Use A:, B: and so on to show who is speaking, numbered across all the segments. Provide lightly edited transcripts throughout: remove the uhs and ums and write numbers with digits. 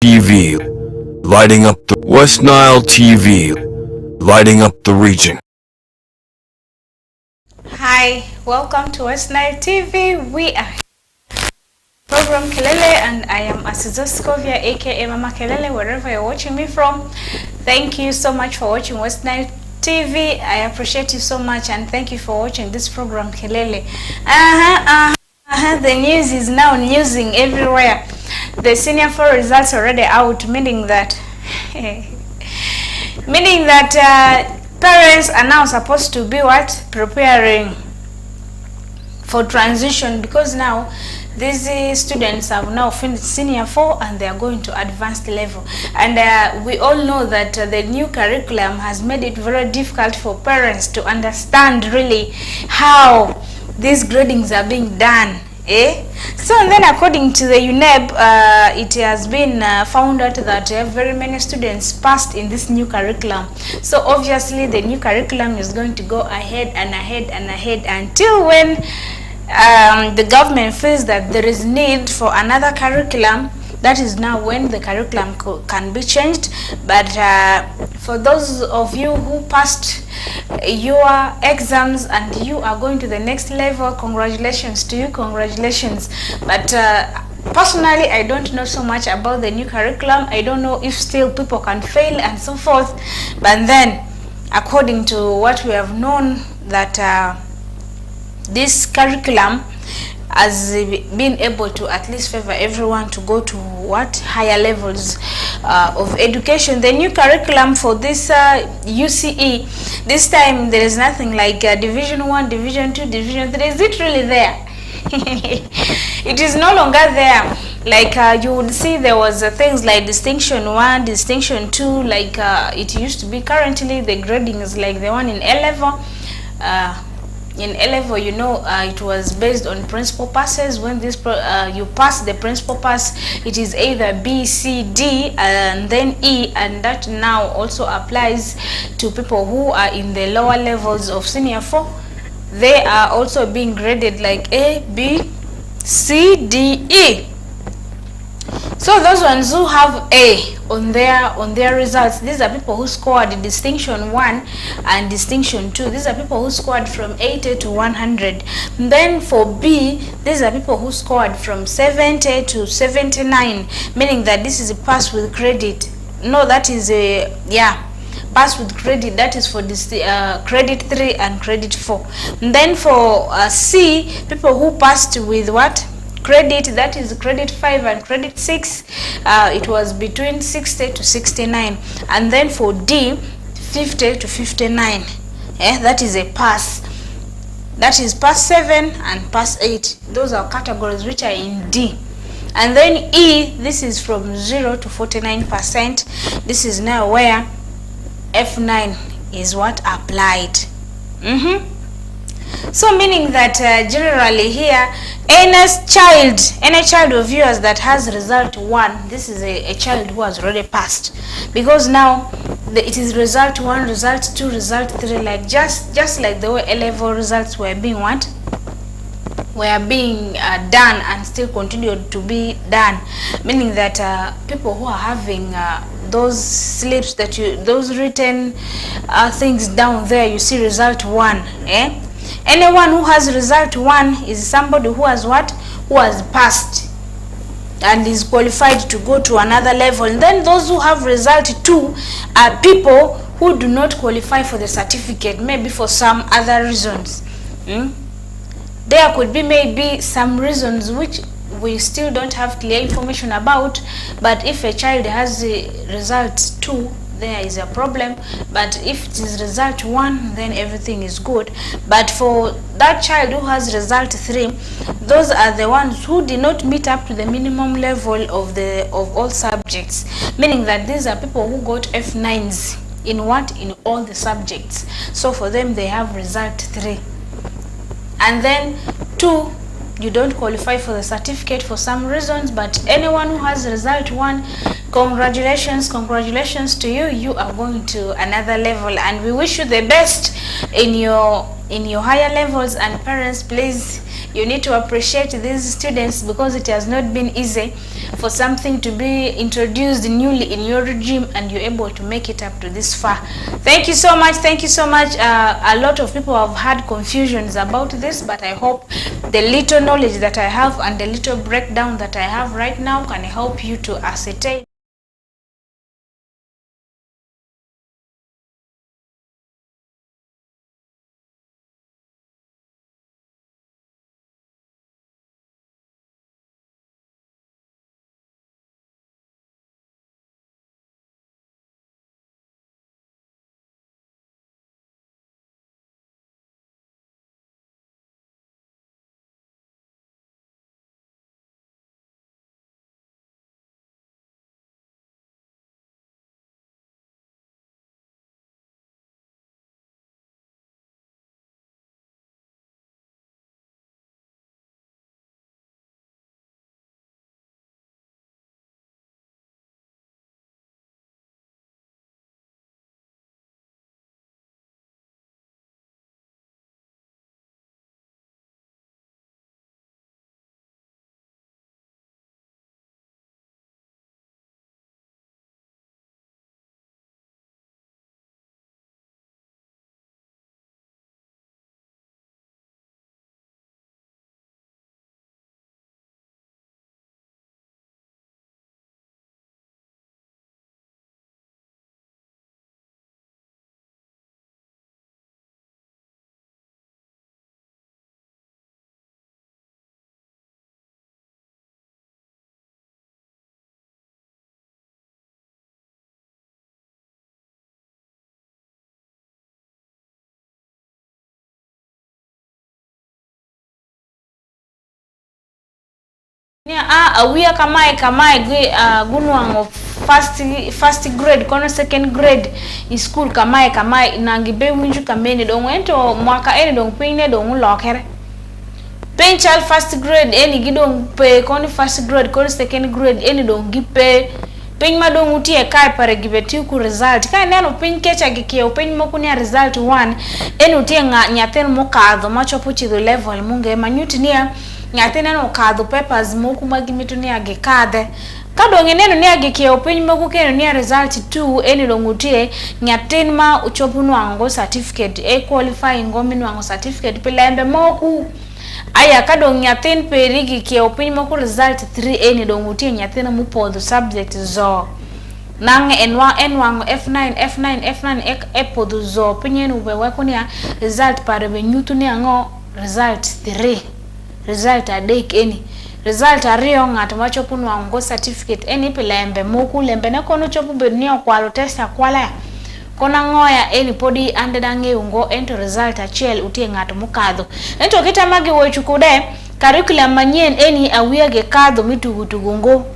A: TV, lighting up the West Nile TV, lighting up the region.
B: Hi, welcome to West Nile TV. We are program Kelele and I am Asizo Scovia aka Mama Kelele, wherever you're watching me from. Thank you so much for watching West Nile TV. I appreciate you so much and thank you for watching this program Kelele. The news is now newsing everywhere. The senior 4 results already out, meaning that parents are now supposed to be what? Preparing for transition, because now these students have now finished senior 4 and they are going to advanced level, and we all know that the new curriculum has made it very difficult for parents to understand really how these gradings are being done. So and then according to the UNEB, it has been found out that very many students passed in this new curriculum. So obviously the new curriculum is going to go ahead and ahead and ahead until when the government feels that there is need for another curriculum. That is now when the curriculum can be changed. But for those of you who passed your exams and you are going to the next level, congratulations to you, congratulations. But personally, I don't know so much about the new curriculum. I don't know if still people can fail and so forth. But then, according to what we have known, that this curriculum has been able to at least favor everyone to go to what higher levels of education. The new curriculum for this UCE, this time there is nothing like division 1, division 2, division 3. Is it really there? It is no longer there. Like you would see there was things like distinction 1, distinction 2, like it used to be. Currently the grading is like the one in A level. In A level, you know, it was based on principal passes. When this you pass the principal pass, it is either B, C, D, and then E, and that now also applies to people who are in the lower levels of senior 4. They are also being graded like A, B, C, D, E. So those ones who have A on their results, these are people who scored distinction 1 and distinction 2. These are people who scored from 80 to 100. And then for B, these are people who scored from 70 to 79, meaning that this is a pass with credit. No, that is a pass with credit. That is for this credit 3 and credit 4. And then for C, people who passed with what? Credit, that is credit 5 and credit 6, it was between 60 to 69. And then for D, 50 to 59, that is a pass. That is pass 7 and pass 8. Those are categories which are in D. And then E, this is from 0 to 49%. This is now where F9 is what applied. So meaning that generally here, any child of yours that has result 1, this is a child who has already passed, because now it is result 1, result 2, result 3, like just like the way A level results were being what? Were being done and still continued to be done, meaning that people who are having those slips that those written things down there, you see result 1, Anyone who has result 1 is somebody who has what? Who has passed and is qualified to go to another level. And then those who have result 2 are people who do not qualify for the certificate, maybe for some other reasons. There could be maybe some reasons which we still don't have clear information about, but if a child has the result 2, there is a problem. But if it is result 1, then everything is good. But for that child who has result 3, those are the ones who did not meet up to the minimum level of all subjects, meaning that these are people who got F9s in what? In all the subjects. So for them, they have result 3. And then 2, you don't qualify for the certificate for some reasons, but anyone who has result 1, congratulations to you. You are going to another level, and we wish you the best in your higher levels. And parents, please, you need to appreciate these students, because it has not been easy for something to be introduced newly in your regime and you're able to make it up to this far. Thank you so much. Thank you so much. A lot of people have had confusions about this, but I hope the little knowledge that I have and the little breakdown that I have right now can help you to ascertain. Awia kamae gunwango first grade kono second grade in school kamae nangibe winju kameni dongo ento mwaka eni dongo pine dongo lokere pen child first grade eni gidong pe kono first grade kono second grade eni dongo gipe pen madongo utie kai pare gibeti ku result kai neno pen kecha gikio pen mokunia result 1 eni utie nyaten mokadho machopo chido level munge manyutinia nyathina no kadho papers moku magimitu ni agikadhe kadonge neno ni agikio piny moku keno ni result 2 eni dongutie nyatin ma uchopu nwango certificate e qualifying ngomi nwango certificate pilembe moku aya kadong nyatin peri gikio piny moku result 3 eni dongutie nyathina mupodho subject zo nange enwango F9 epodho zo pinyenu beweko ni result pare benyutu ni ango result 3 result adek eni result ariyo ng'ato machopo nwango certificate eni pilembe moku lembe ne kono chopo bedni okwalo test akwala kona ngoya eni podi ande dange ungo ento result achiel utie ng'ato mokadho ento kitamagi wechu kude curriculum manyien eni awia ge kadho mitugutugungo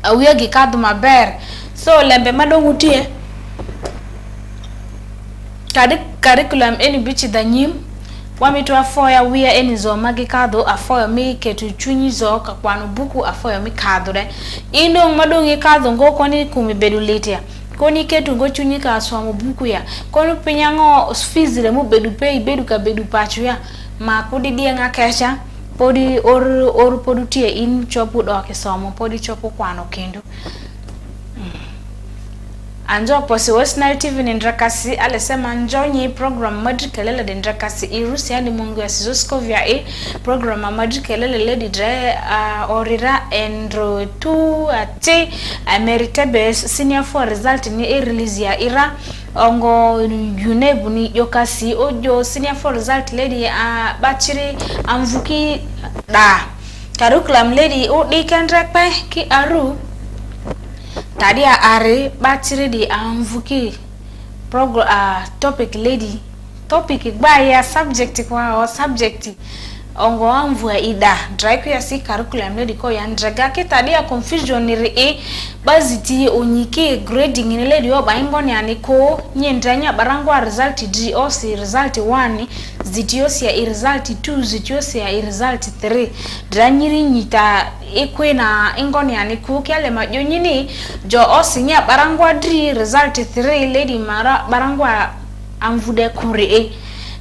B: awia ge kadho maber so lembe madong utie curriculum eni bichi danyim wamitu afoya wia eni zo magi kadho afoya mi ketu chunyi zo kakwano buku afoya mi kadho de indong madongi kadho ngo koni kumibedu litia koni ketu ngo chunyi ka aswamu buku ya koni pinyango fizire mu bedu pei bedu ka bedu pachu ya makudi dia nga kesha podi or podu tie in chopu doke somo podi chopu kwano kindu Anjo posi Westnile TV ndrakasi alesema njonyi program Madri Kelele de ndrakasi irusi yani mungu ya sizosko vya program Madri Kelele ledi dre orira endro tu ati meritebe senior for result ni release ya ira ongo yunebu ni yokasi ojo senior for result ledi bachiri amvuki da curriculum ledi o dikandrakpa ki aru tadi are battery di amvuki topic lady topic gbaya subject kwa o subject ongo amvu ida drive ya si curriculum lady ko ya ndraga ke tadi ya confusion ni baziti onyike grading ni lady o baingo ni aniko nyendanya barangwa result d o si result 1 zitiosi ya result 2 zitiosi ya result 3 dranyiri nyita ikwe na ingoni aniko kyale majonyini jo osinya barangwa d result 3 lady mara barangwa amvude kure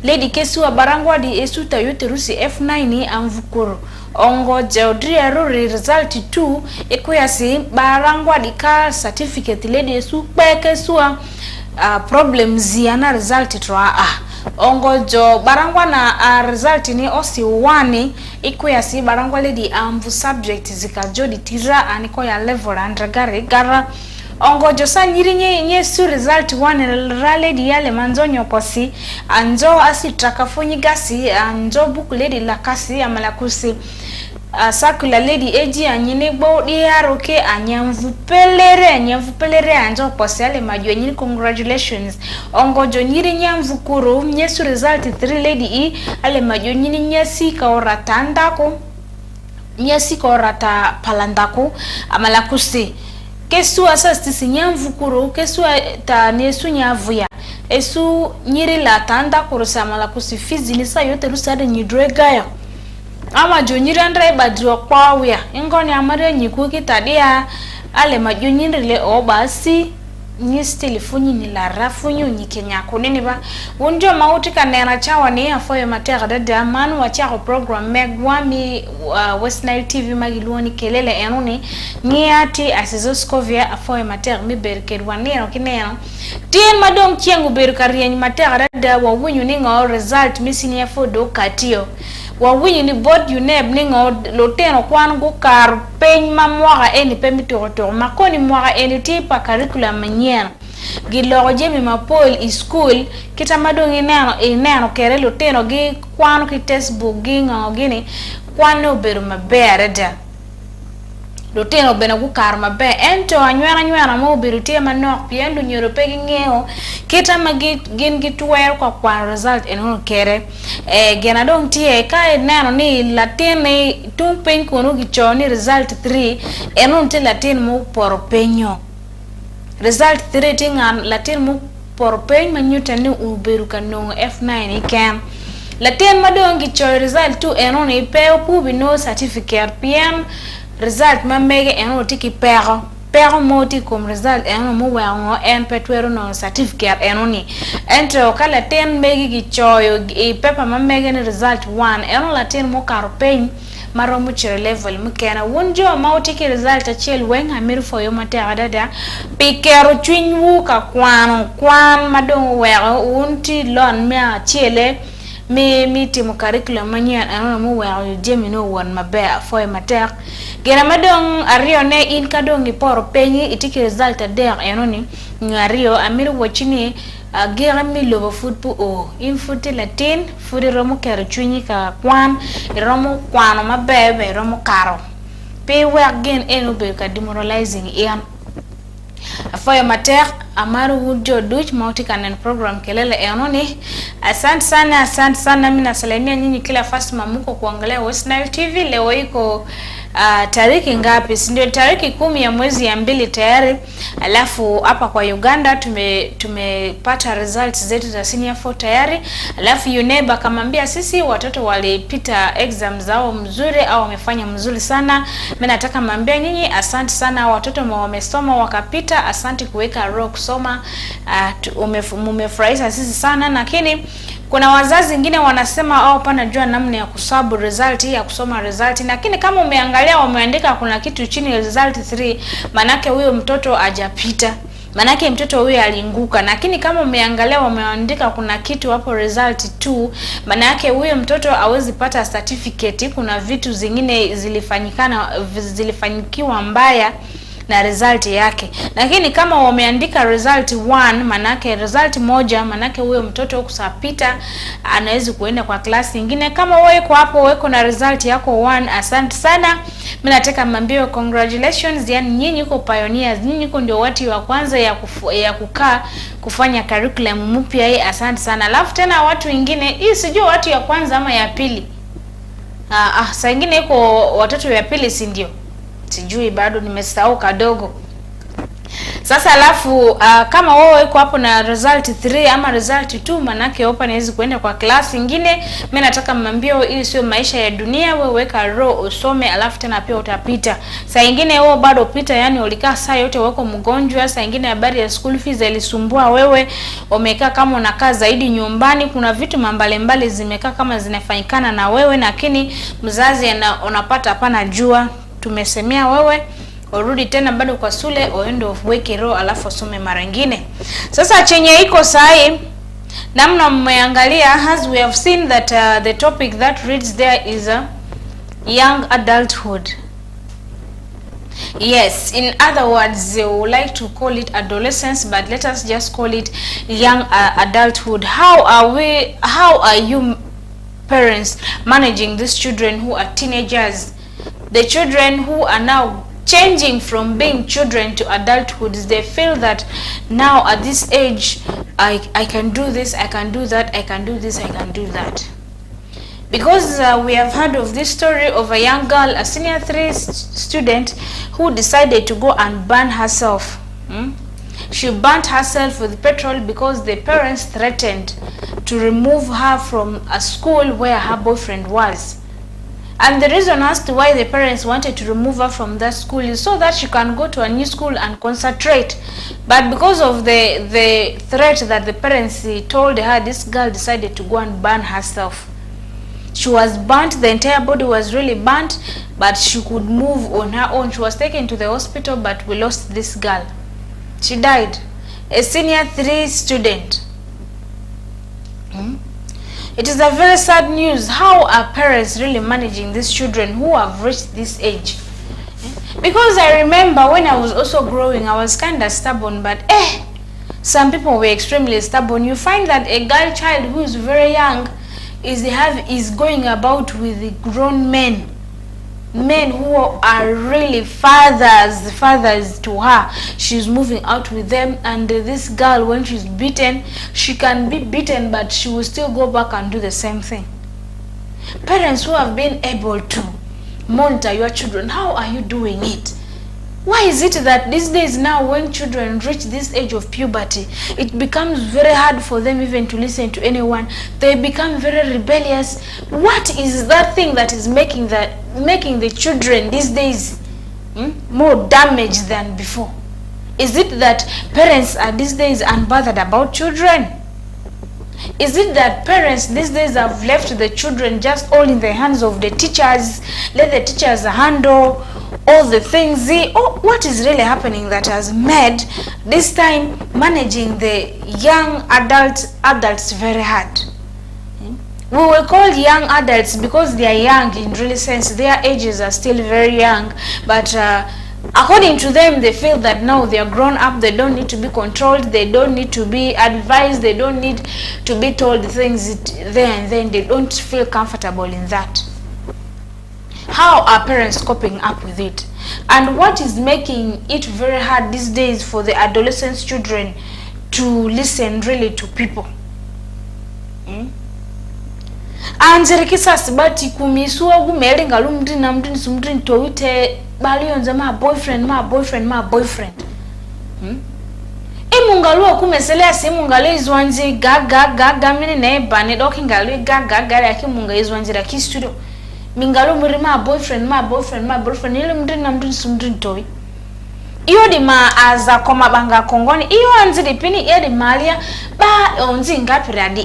B: lady kesu wa barangwa di esuta yote rusi F9 amvukuru ongo jeodria ruri result 2 ekuyasi barangwa dika certificate lady su peke suwa problems yana result tra ongo jo barangwa na result ni osi wani ekuyasi barangwa lady amvu subject zikajodi tira aniko ya level andagare gara ongo josa nyirinye su result one rale di yale manzonyo posi anjo asi trakafonyi gasi anjo buku lady lakasi amalakusi sakula lady eji anyine gbo di aroke anyamvu pelere anjo posi ale majwe nyini congratulations ongo jo nyirinye mvukuru nyesu result 3 lady e ale majwe nyini nyesi ka orata ndako nyesi ka orata palandako amalakusi kesu asasti sinyamvukuru kesu ta nesu nyavuya esu nyiri la tanda kurusa mala kusifizi lisa yote rusade nyidregaya ama jonyiri andre badro kwawya ingoni amare nyikuki tadia ale majonyiri le obasi ni stilifunyi ni la rafunyi nyikenya kunini ba unjo mauti kanena chawa ni afoyo matera dada manu wachako program megwami West Nile TV magiluoni kelele enuni niati asizoskovia afoyo matera mi berkedwanero kineno tien madong chiengu berkarieni matera dada wawinyu ningo result missing ya fodo katio wawinyu ni board uneb ningo loteno kwanu go kar peny mamwaga eni pemitoto makoni mwaga eni tipa curriculum nyena gilo jemi mapol school kita madong ineno kere loteno gi kwanu ki textbook gi ngo gini kwanu beru mabereda loteno bena gu kar mabe ento anywera mo beru tie manok piendo nyoro pegi ngeo kita magi gin gitwer kwa result eno kere gena dong tie ka neno ni latene tung pen kono gichoni result 3 eno te latin mo por penyo result 3 tingan latin mo por pen manyuta ni uberu kanong F9 ikem latin madong gicho result 2 eno ni peo pubi no certificate PM result mamege eno tiki pero moti comme result eno mo wango en petwero no certificate eno ni ento kala ten megi gichoyo e pepa mamege ni result 1 eno latin mo karopen maro mu chere level mukena wonjo mauti ki result achel wen amir foyo matera dada pikero twinwu ka kwan madong wero unti lon me achele mi timu curriculum manyan ano mo wa jemi no won mabe foy mater gena madong ario ne in kadong iporo penyi itiki result der enoni ngario amir wochini gera mi lobo food pu o in food latin food romo kero chunyi ka kwan romo kwano mabe romo karo pe work again eno be ka demoralizing ian afoyo mater amaru wujo duch mauti kanen program kelele enoni asante sana mimi nasalimia nyinyi kila fast mamuko kuangalia West Nile TV leo iko tariki ngapi? Ndio tariki 10 ya mwezi ya 2 tayari. Alafu hapa kwa Uganda tumepata results zetu za senior 4 tayari. Alafu UNEB akamwambia sisi watoto walipita exam zao mzuri au wamefanya mzuri sana. Mimi nataka mwambie nyinyi asante sana watoto wamesoma wakapita, asante kuweka roho kusoma. Umefurahisha sisi sana, lakini kuna wazazi wengine wanasema au pana jua namna ya kusabu result ya kusoma result, lakini kama umeangalia wameandika kuna kitu chini result 3 manake huyo mtoto hajapita, manake mtoto huyo alianguka. Lakini kama umeangalia wameandika kuna kitu hapo result 2 manake huyo mtoto hawezi pata certificate, kuna vitu zingine zilifanyikiwa mbaya na result yake. Lakini kama wameandika result 1 manake result moja manake huyo mtoto kusapita anaweza kuenda kwa klasi nyingine. Kama wewe uko hapo wewe na result yako 1, asante sana. Mimi nataka mwambie congratulations, yani nyinyi uko pioneers, nyinyi uko ndio watu wa kwanza ya kukaa kufanya curriculum mpya hii, asante sana. Alafu tena watu wengine hii sijui watu ya kwanza ama ya pili. Saa nyingine iko watoto ya pili si ndio? Sijui bado nimesahau kadogo. Sasa alafu kama wewe uko hapo na result 3 ama result 2, manake open hizi kuenda kwa class nyingine, mimi nataka mmambie hii sio maisha ya dunia, wewe weka roho usome, alafu tena pia utapita. Saa nyingine wewe bado pita, yani ulikaa saa yote wako mgonjwa, saa nyingine habari ya school fees ilisumbua wewe, umekaa kama unakaa zaidi nyumbani, kuna vitu mbalimbali zimekaa kama zinafanyikana na wewe, lakini mzazi unapata hapana jua, tumesemea wewe urudi tena bado kwa shule uende uweke roho alafu usome mara nyingine. Sasa chenye iko sahi namna mmeangalia, as we have seen that the topic that reads there is young adulthood. Yes, in other words, we would like to call it adolescence, but let us just call it young adulthood. How are you parents managing these children who are teenagers, the children who are now changing from being children to adulthood? They feel that now at this age I can do this, I can do that, I can do this, I can do that. Because we have heard of this story of a young girl, a senior 3 student, who decided to go and burn herself. She burnt herself with petrol because the parents threatened to remove her from a school where her boyfriend was. And the reason as to why the parents wanted to remove her from that school is so that she can go to a new school and concentrate. But because of the threat that the parents told her, this girl decided to go and burn herself. She was burnt, the entire body was really burnt, but she could move on her own. She was taken to the hospital, but we lost this girl. She died. A senior 3 student. It is a very sad news. How are parents really managing these children who have reached this age? Because I remember when I was also growing, I was kind of stubborn, but some people were extremely stubborn. You find that a girl child who is very young is going about with grown men who are really fathers to her. She's moving out with them, and this girl, when she's beaten, she can be beaten, but she will still go back and do the same thing. Parents who have been able to monitor your children, how are you doing it? Why is it that these days now, when children reach this age of puberty, it becomes very hard for them even to listen to anyone? They become very rebellious. What is that thing that is making the children these days more damaged than before? Is it that parents are these days unbothered about children? Is it that parents these days have left the children just all in the hands of the teachers, let the teachers handle all the things? What is really happening that has made this time managing the young adults very hard? We will call young adults because they are young in really sense. Their ages are still very young, but according to them, they feel that now they are grown up, they don't need to be controlled, they don't need to be advised, they don't need to be told things there and then. They don't feel comfortable in that. How are parents coping up with it? And what is making it very hard these days for the adolescent children to listen really to people? Anzerikisa sibati kumisua gumelinga lumdini na mdini sumdini toite balionza ma boyfriend. Imungalua kumeselea si mungalua izwanzi gaga mini na ebane doki ngalua gaga yaki munga izwanzi raki studio. Mingalua mwiri ma boyfriend ili mdini na mdini sumdini toi. Iyo di maaza koma banga kongoni, iyo anziri pini iya di malia ba onzi ngapira di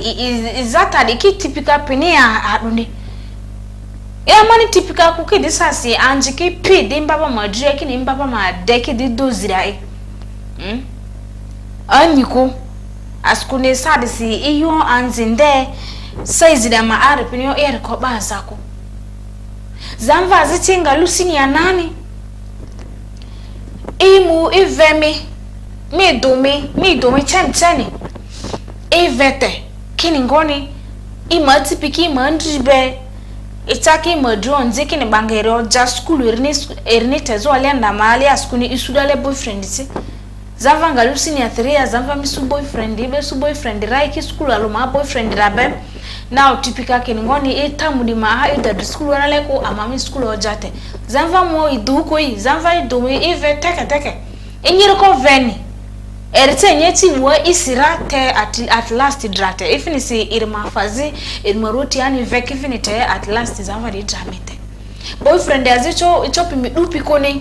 B: izata di ki tipika pini ya adundi. Iya mani tipika kuki di sasi anji ki pi di mbaba madria ki ni mbaba madeki di dozira Anyiko askune sadisi iyo anzinde saizi da maari pini yo iya rikoba azako. Zamva zitinga lusini ya nani? Imu ivemi mi domi chani ivete kini ngoni ima tipiki ima ndribe itaki ima dronzi kini bangero ja skulu erini tezo alianda maali askuni isudale boyfriend iti zava ngalusi ni athiria zava misu boyfriend ibe su boyfriend raiki skulu aluma boyfriend rabe now tipika kini ngoni itamu di maha ida skulu analeko amami skulu ojate Zanva mo iduko yi, zanva idumi ive teke. Inyiriko veni, erite nyeti mwa isirate at last drate ifini si irma fazi irma roti yani vek ifini te at last zama di dramete boyfriend azicho ichopi mi dupi kone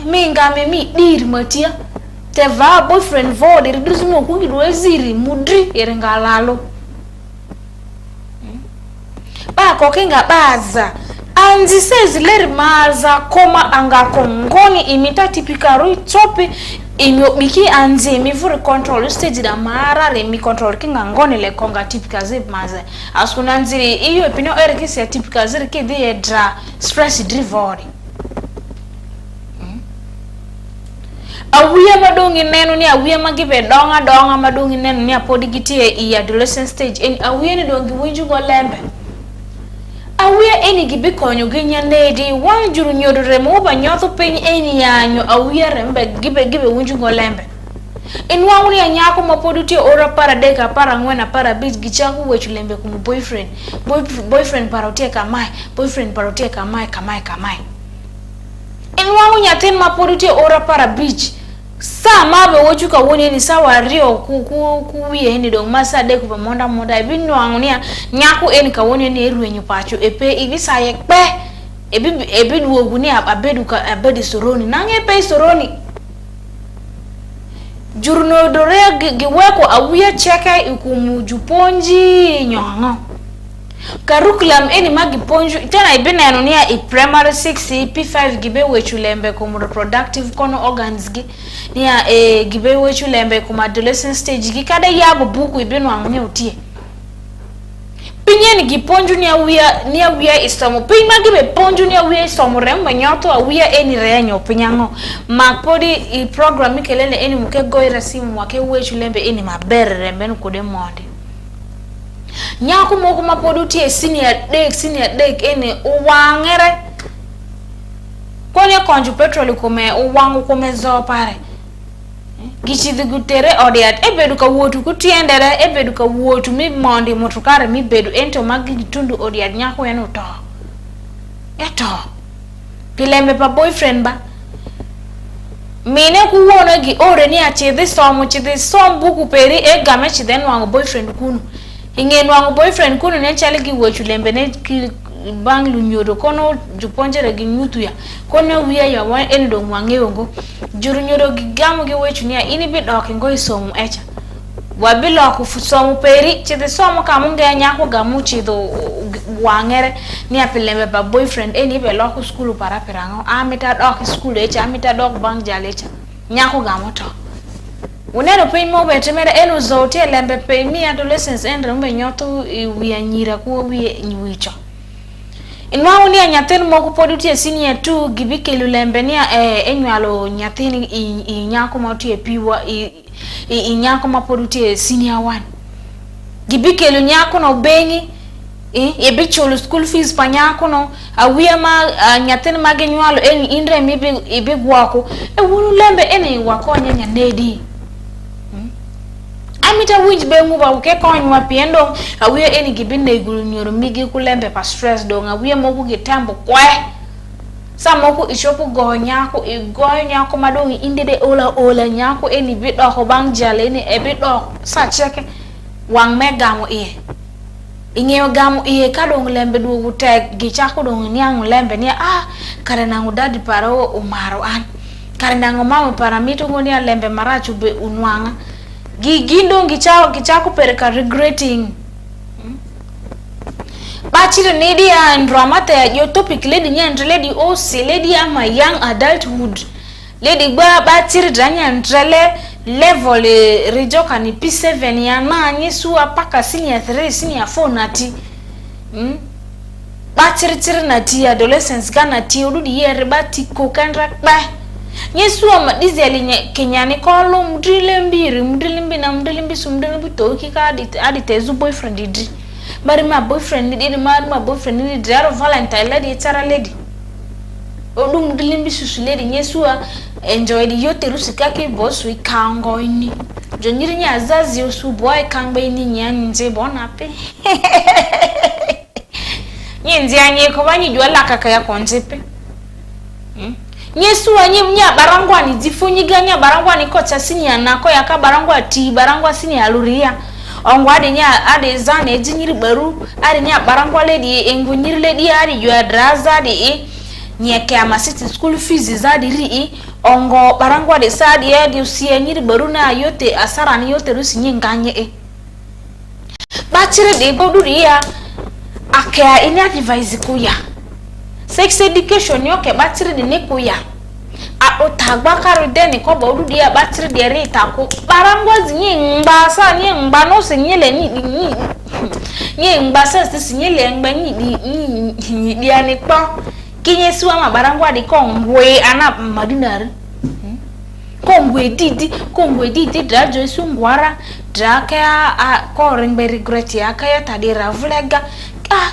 B: mi ngame mi dir matia te va boyfriend vo de reduce mo kungi do ziri mudri erengalalo ba kokenga baza anzi says ler maza koma anga kongoni imita tipikaro chopi imyo biki anzi mi vuri control stage da mara re mi control kinga ngoni le konga tipika zip maza asuna nziri iyo epino erikisi ya tipika ziri kidi ye dra stress driven awuya madongi nenu ni awuya magibe donga madongi nenu ni apodigiti e adolescent stage en awuya ni dongi winju go lembe awuya eni gibi konyo ginya nedi wanjuru nyodo remo ba nyotho piny eni yanyo awuya rembe gibe winju go lembe en wanguni anyako mapoduti ora para deka para ngwena para bit gichaku wechu lembe kumu boyfriend parotie kamai boyfriend parotie kamai en wangu nyatin mapoduti ora para beach sa mabe wochuka woni ni sawa rio kuwiye ni dong masa de ku monda ibinu angunia nyaku en ka woni ni eruenyu pacho epe ibisa yekpe ebidu oguni abedi soroni nange pe soroni jurno dore giweko awuya cheka ikumujuponji nyongo curriculum eni magi ponju tena ibina enonia i primary 6 p5 gibe wechulembe ku reproductive kono organs gi nia gibe wechulembe ku adolescent stage gi kada yabo buku ibinu angunya utie pinyeni giponju nia wiya isomo pinya gibe ponju nia wiya isomo remba nyoto awiya eni renyo pinyango makpodi i program kelele eni muke goira simu wake wechulembe eni mabere rembe kude monde nyaku moko mapoduti senior dek ene uwangere konye konju petrol kome uwangu kome zo pare gichidhi gutere odiat ebedu ka wotu kutiendere ebedu ka wotu mi mondi motukare mi bedu ento magi gitundu odiat nyaku eno to eto pilembe pa boyfriend ba mine kuwona gi ore ni achidhi som buku peri game chiden wangu boyfriend kunu ingenu wangu boyfriend kunu ne chale gi wochu lembe ne bang lunyodo kono juponjere gi nyutu ya kono wiya ya wan endo mwangeongo juru nyodo gi gamu gi wochu ni ini bi dok ngo isomu echa wabilo ku somu peri chide somu kamunge nyako gamu chido wangere ni apilembe ba boyfriend eni be loku school para pirango amita dok school echa amita dok bang jalecha nyako gamu to unero pe mo betemere eno zote lembe pe mi adolescents endre mbe nyoto wiya nyira ku wiye nyiwicho inwa uni anyaten moko poduti senior 2 gibike lulembe ni enywalo nyaten i nyako matu epiwa i nyako mapoduti senior 1 gibike lu nyako no bengi ebicholo school fees panyako no awiya ma nyaten magenywalo en indre mi ibe gwako wulu lembe ene wako nyanya nedi amita winj be nguba uke konywa piendo awiya eni gibinde igulu nyoro migi kulembe pa stress donga awiya moku gitambo kwe samoko ishopu go nyako madongi indede ola nyako eni bido ko bang jale eni ebido sa cheke wang megamo iye ingeyo gamo iye kadong lembe duogu tek gichako dong niangu lembe ni kare nangu dadi paro umaro an kare nangu mama paramito ngoni lembe marachu be unwanga gindo gichako perka regretting bachire nedi and dramata your topic lady nyan lady o se lady ama young adulthood lady bachire danya ntrele level rejoka ni P7 ya nanyi suwa paka senior 3 senior 4 nati bachire nati adolescents kana ti odudi yere bati kokandra ba Yesu amadizi alinye kenyani kolo mdrilembi na mdrilembi sumdrilembi toki ka aditezu boyfriend didi mari ma boyfriend didi mari ma boyfriend didi daro valentine lady etara lady odu mdrilembi susu lady Yesu enjoy di yote rusika ke boss we kango ini joniri nya azazi osu boy kangba ini nyanze bona pe nyenzi anye ko banyi jwala kaka ya konzepe Nyesu anyimnya barangwa ni difunyiganya barangwa ni kocha sinya nako yaka barangwa ti barangwa sinya aluria ongwa adenya ade zane ejinyiri baru adenya barangwa ledi engunyiri ledi adi yo adraza di nyeke amasiti school fees zadi ri ongo barangwa de sadi adi usianyiri baru na yote asara ni yote rusi nyinganye bachire de boduria akea ini advise kuya sex education yoke batiri de nekuya a otagba karide ni ko bodu dia batiri de rita ko barangwa zinyi ngba sa ni ngba no se nyele ni ngba sa se nyele ngba ni dia ni pa kinye suwa ma barangwa de ko ngwe ana madunar kongwe didi drajo sungwara draka a ko ringbe regret ya kaya tadira vlega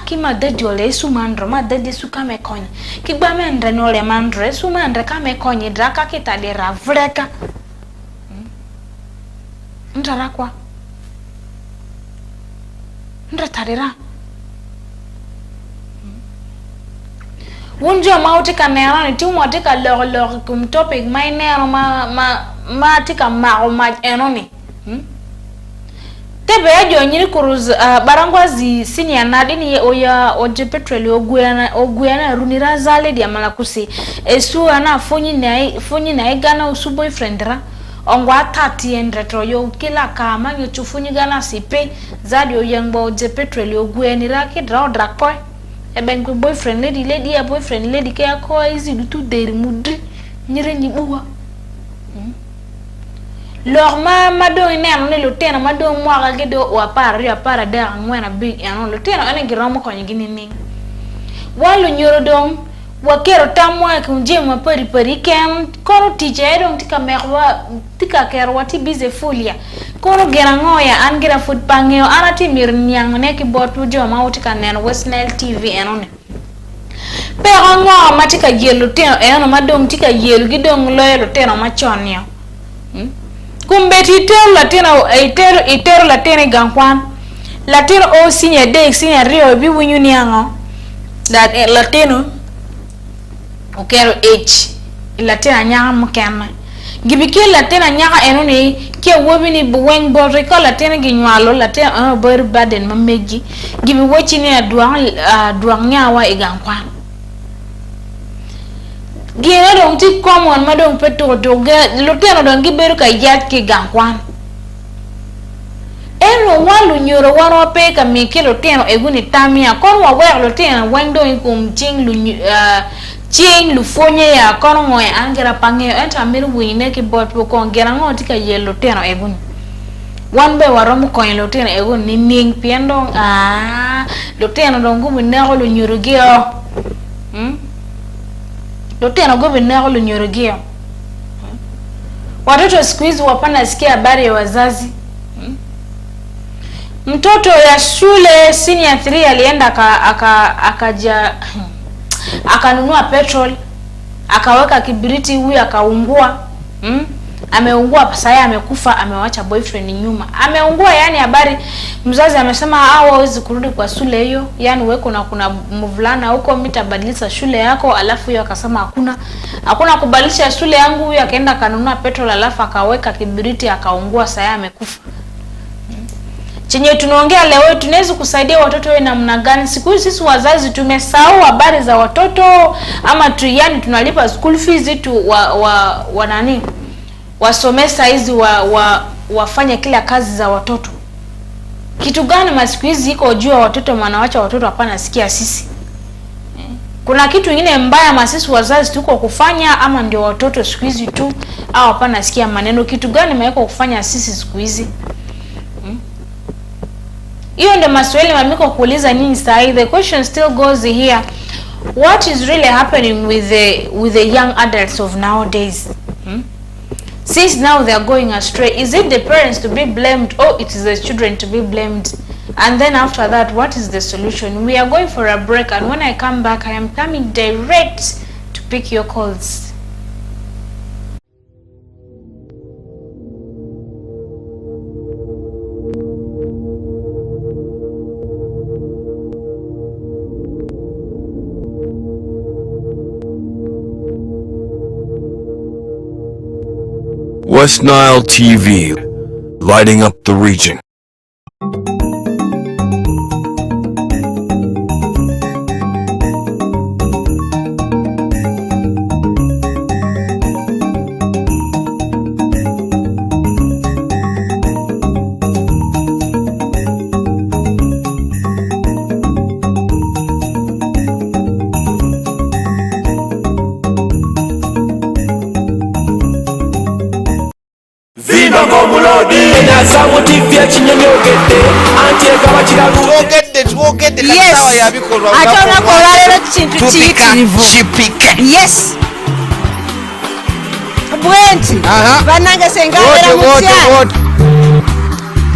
B: kima dadi ole su mandro ma dadi su kame konye kigba mendre no le mandro su mandre kame konye draka kita de ravleka ndara kwa ndra tadira wonjo mautika nera ni timu atika lor kum topic my nero ma tika ma enoni tebe ajo nyiri kuruz barangwa zi senior nadini oya oje petrol oguyana runira zale dia malakusi esu ana fonyi na igana usu boyfriend ra ongwa 30 retro yo kila kama yo chufunyi gana sipe zadi oyangbo oje petrol oguyana ke dra boy ebengu boyfriend lady ya boyfriend lady ke ko easy du deri mudri nyire nyibuwa lor ma do ine anu le tena ma do mo aga gedo wa para da ngwana big anu le tena ane giromo ko nyigini ni walu nyoro dom wa kero tamwa ku jema pari ken kono tije dom tika merwa tika kerwa ti bize folia kono gerangoya angira food pangeo anati mirnyang ne ki botu jo ma utika nen Westnile TV enone pero ngo matika yelo tena eno madom tika yelo gidong loyelo tena ma chonyo kumbeti tel latino itero latene gankwan latino o sinya de sinya rio bi wunyu niango that latino okero h latino nyanga mukema gibike latino nyanga enone ke wobini buwen borre ko latino ginwalo latino bor baden mameji gibi wochini aduang nyawa e gankwan gina dong ti common madong peto doga loteno dong giberu ka yat ke gankwan eno walu nyoro wano pe ka meke loteno eguni tamia kon wa wer loteno wendo ikum ching lu fonye ya kon ngoy angera pange enta miru wine ke bot ko ngera ngoti ka yel loteno eguni wan be warom ko loteno eguni ning piendo loteno dong gumu nero lu nyoro geo loteno gobe nero lu nyoro geo watoto squeeze wapana sikia habari ya wazazi mtoto ya shule senior 3 alienda akaja akanunua petrol akaweka kibiriti huyu akaungua ameungua sasa amekufa amewacha boyfriend nyuma ameungua yani habari mzazi amesema hawezi kurudi kwa shule hiyo yani weko na kuna mvulana huko mitabadilisha shule yako alafu hiyo akasema hakuna kubadilisha shule yangu huyu akaenda kanunua petrol alafu akaweka kibiriti akaungua sasa amekufa chenye tunaongea leo tunaweza kusaidia watoto wewe namna gani siku hizi sisi wazazi tumesahau habari za watoto ama tu yani tunalipa school fees tu wa nani wasomesa hizi wafanye kila kazi za watoto kitu gani masiku hizi iko juu ya watoto wanaacha watoto hapana sikia sisi kuna kitu kingine mbaya masisi wazazi tuko kufanya ama ndio watoto siku hizi tu au hapana sikia maneno kitu gani maiko kufanya sisi siku hizi hiyo ndio maswali mamiko kuuliza nyinyi sasa the question still goes here what is really happening with the young adults of nowadays since now they are going astray is it the parents to be blamed or it is the children to be blamed and then after that what is the solution we are going for a break and when I come back I am coming direct to pick your calls
A: West Nile TV, lighting up the region.
C: Yes. Bwenti. Bananga sengala mutya.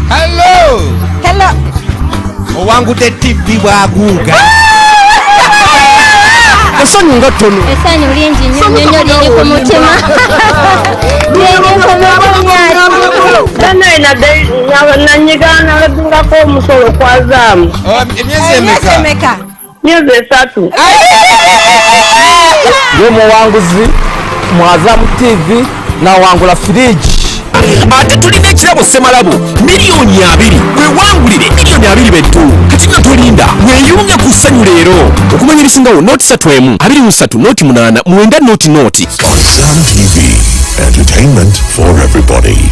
D: Hello.
C: Hello.
D: Owangu te TV bwaguga.
C: Esoni ngotono.
E: Esani ulinji nyonyo lili ku mutima. Lili ku mutima.
F: Dana ina nanyigana ladunga ko musolo kwa zamu.
D: Emyezi emeka.
F: Myezi 3.
G: Yomo wanguzi mwazamu TV na wangula fridge.
H: Ate tulina ekirabo Ssemalabu miliyoni 2 wewangulire miliyoni 2 bettu kati nga tolinda weyunge ku ssanyu leero okumanya ebisingawo noti 3 23 noti 8 9 noti.
I: Azam TV, entertainment for everybody.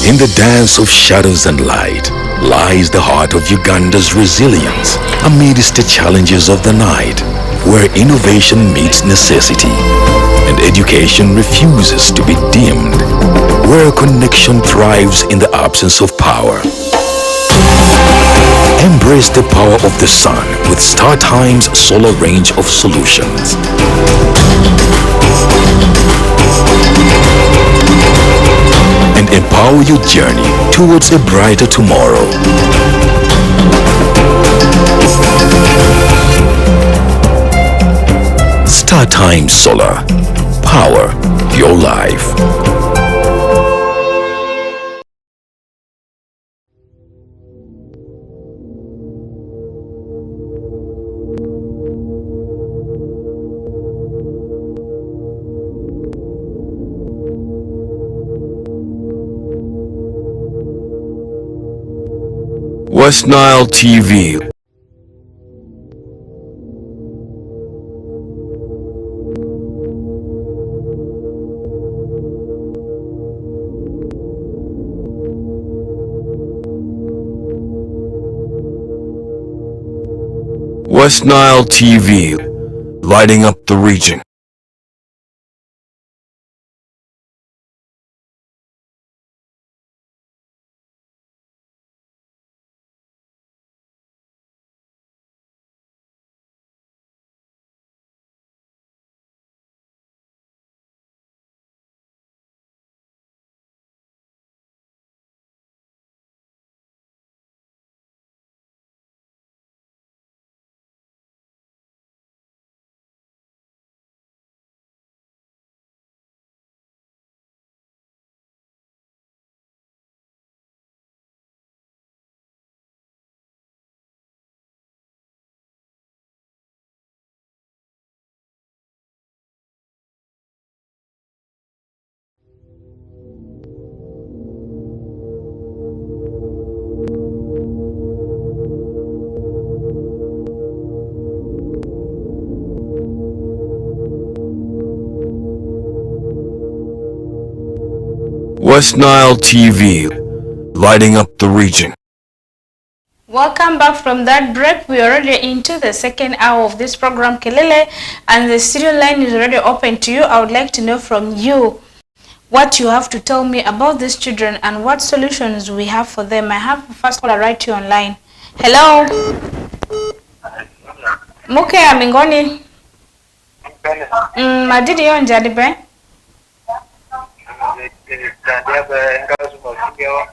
A: In the dance of shadows and light lies the heart of Uganda's resilience amidst the challenges of the night, where innovation meets necessity and education refuses to be dimmed, where connection thrives in the absence of power. Embrace the power of the sun with StarTime's solar range of solutions. And empower your journey towards a brighter tomorrow. StarTime Solar. Power your life. West Nile TV. West Nile TV, lighting up the region. West Nile TV, lighting up the region.
B: Welcome back from that break. We are already into the second hour of this program, Kelele, and the studio line is already open to you. I would like to know from you what you have to tell me about these children and what solutions we have for them. I have the first caller right here online. Hello. Muke amingoni. Madidi yonja dibe.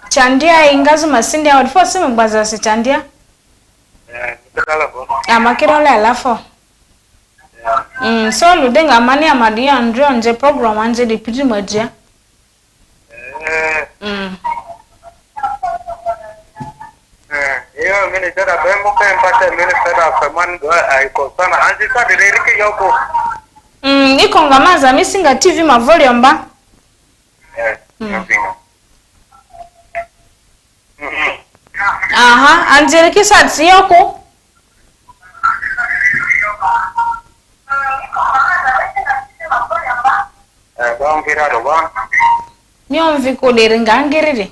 B: Chandia ingazu masindi ya wadifo sime mbaza si chandia? Amakirole alafo. So ludenga amani amadia andrio nje program anje dipiti majia.
J: Iyo minister abemo kwa mpate minister afamani aikosana anjika diriki yoko.
B: Iko ngamaza misinga TV ma volume ba. Anjere kisa tsiyoko. Nyomvi kodere ngangirire.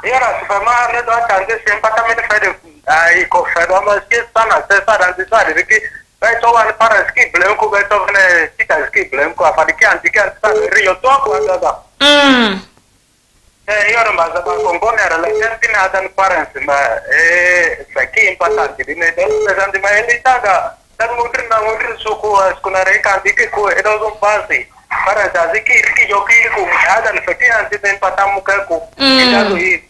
J: Era sufama le do atande sempre tamene fede ai ko fede ma ski sana se sada di sada riki vai to wan para ski blanco vai to ne tika ski blanco afadiki antika rio to ko ada. Io non basta con componere la gente adan parents ma saki importante ne presente ma elitaga dan mutrin na mutrin suku skunare kandike ko edo zo pasi para ziki irki joki ko adan saki anti den patamu ko edo yi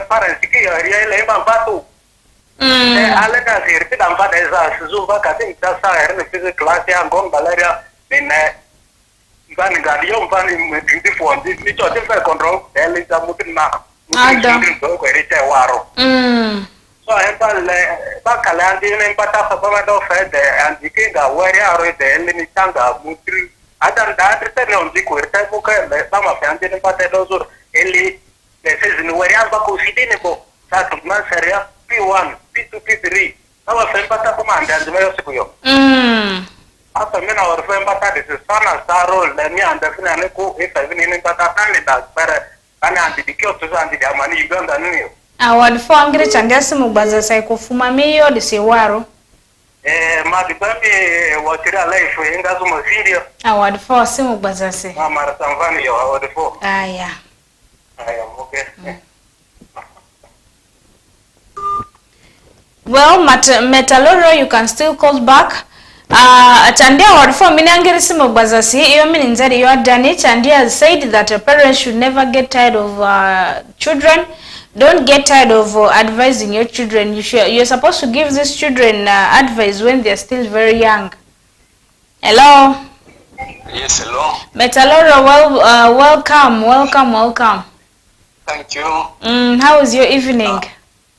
J: para ziki area le bambatu ale ka sirti damba desa zumba katin tasa erne physics class ya gon balaria ne Bani gadio bani mtinti fuandi ni chote fe control ele za mutin na
B: Ada
J: ko erite waro so le ba kala andi ne pata fa ba do fe de andi ke ga wari aro de ele ni tanga mutri adan da trete ne onji ko erite ko ka le ba ma fe andi ne pata do zur ele le se ni wari ba ko sidine bo sa to na seria P1 P2 P3 na fe pata ko manda andi me yo se ko yo Asa mina orfe mbata de sana saro le mi anda fina ne ko e fa vini ne mbata tane da para ana andi dikyo to andi da mani Uganda nini
B: awad fo angire chandia simu gbaza sai ko fuma meyo de se waro
J: ma di bambi watira life inga zuma video
B: awad fo simu gbaza se
J: mara samvani yo awad fo
B: aya
J: okay
B: well metaloro you can still call back. Chandia word for minangiri simu bazasi iyo meninzari you are done it. Chandia has said that parents should never get tired of children. Don't get tired of advising your children. You're supposed to give these children advice when they're still very young. Hello.
J: Yes, hello.
B: Metaloro, welcome.
J: Thank you.
B: How was your evening?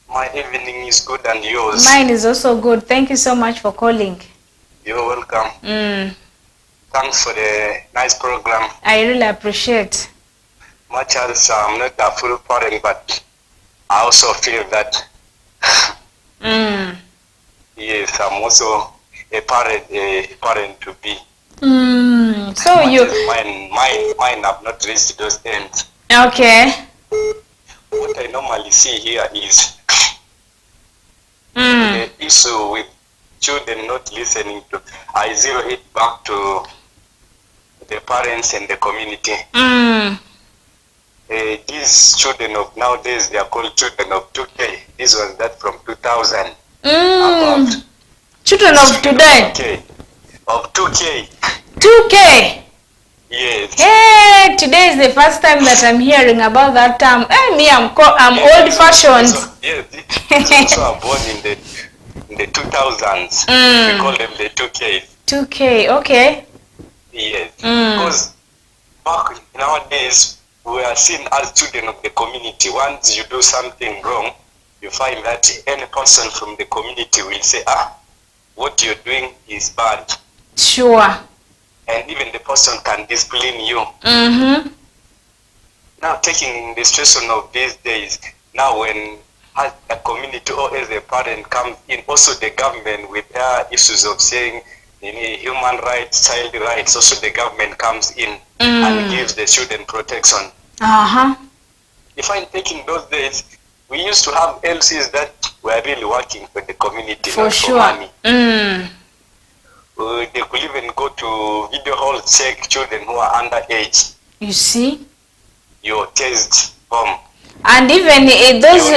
J: My evening is good and yours?
B: Mine is also good. Thank you so much for calling.
J: You're welcome. Thanks for the nice program.
B: I really appreciate.
J: Much as I'm not a full parent, but I also feel that yes, I'm also a parent to be.
B: So
J: much
B: you
J: mine have not reached those ends.
B: Okay.
J: What I normally see here is the issue with children not listening to. I zero it back to the parents and the community. These children of nowadays, they are called children of 2K. This was that from 2000.
B: Children of today.
J: Of 2K.
B: 2K.
J: Yes.
B: Hey, today is the first time that I'm hearing about that term. Hey, me, I'm old fashioned.
J: Yes, these also are born in the 2000s. We call them the 2K. 2K,
B: okay.
J: Yes. Because back nowadays, we are seen as children of the community. Once you do something wrong, you find that any person from the community will say, what you're doing is bad.
B: Sure.
J: And even the person can discipline you. Now, taking the situation of these days, now when as a community or as a parent comes in, also the government with their issues of saying human rights, child rights, also the government comes in and gives the children protection. If I'm taking those days, we used to have LCs that were really working for the community,
B: for
J: not
B: sure.
J: for money. They could even go to video hall, check children who are underage.
B: You see?
J: You're tased home.
B: And even those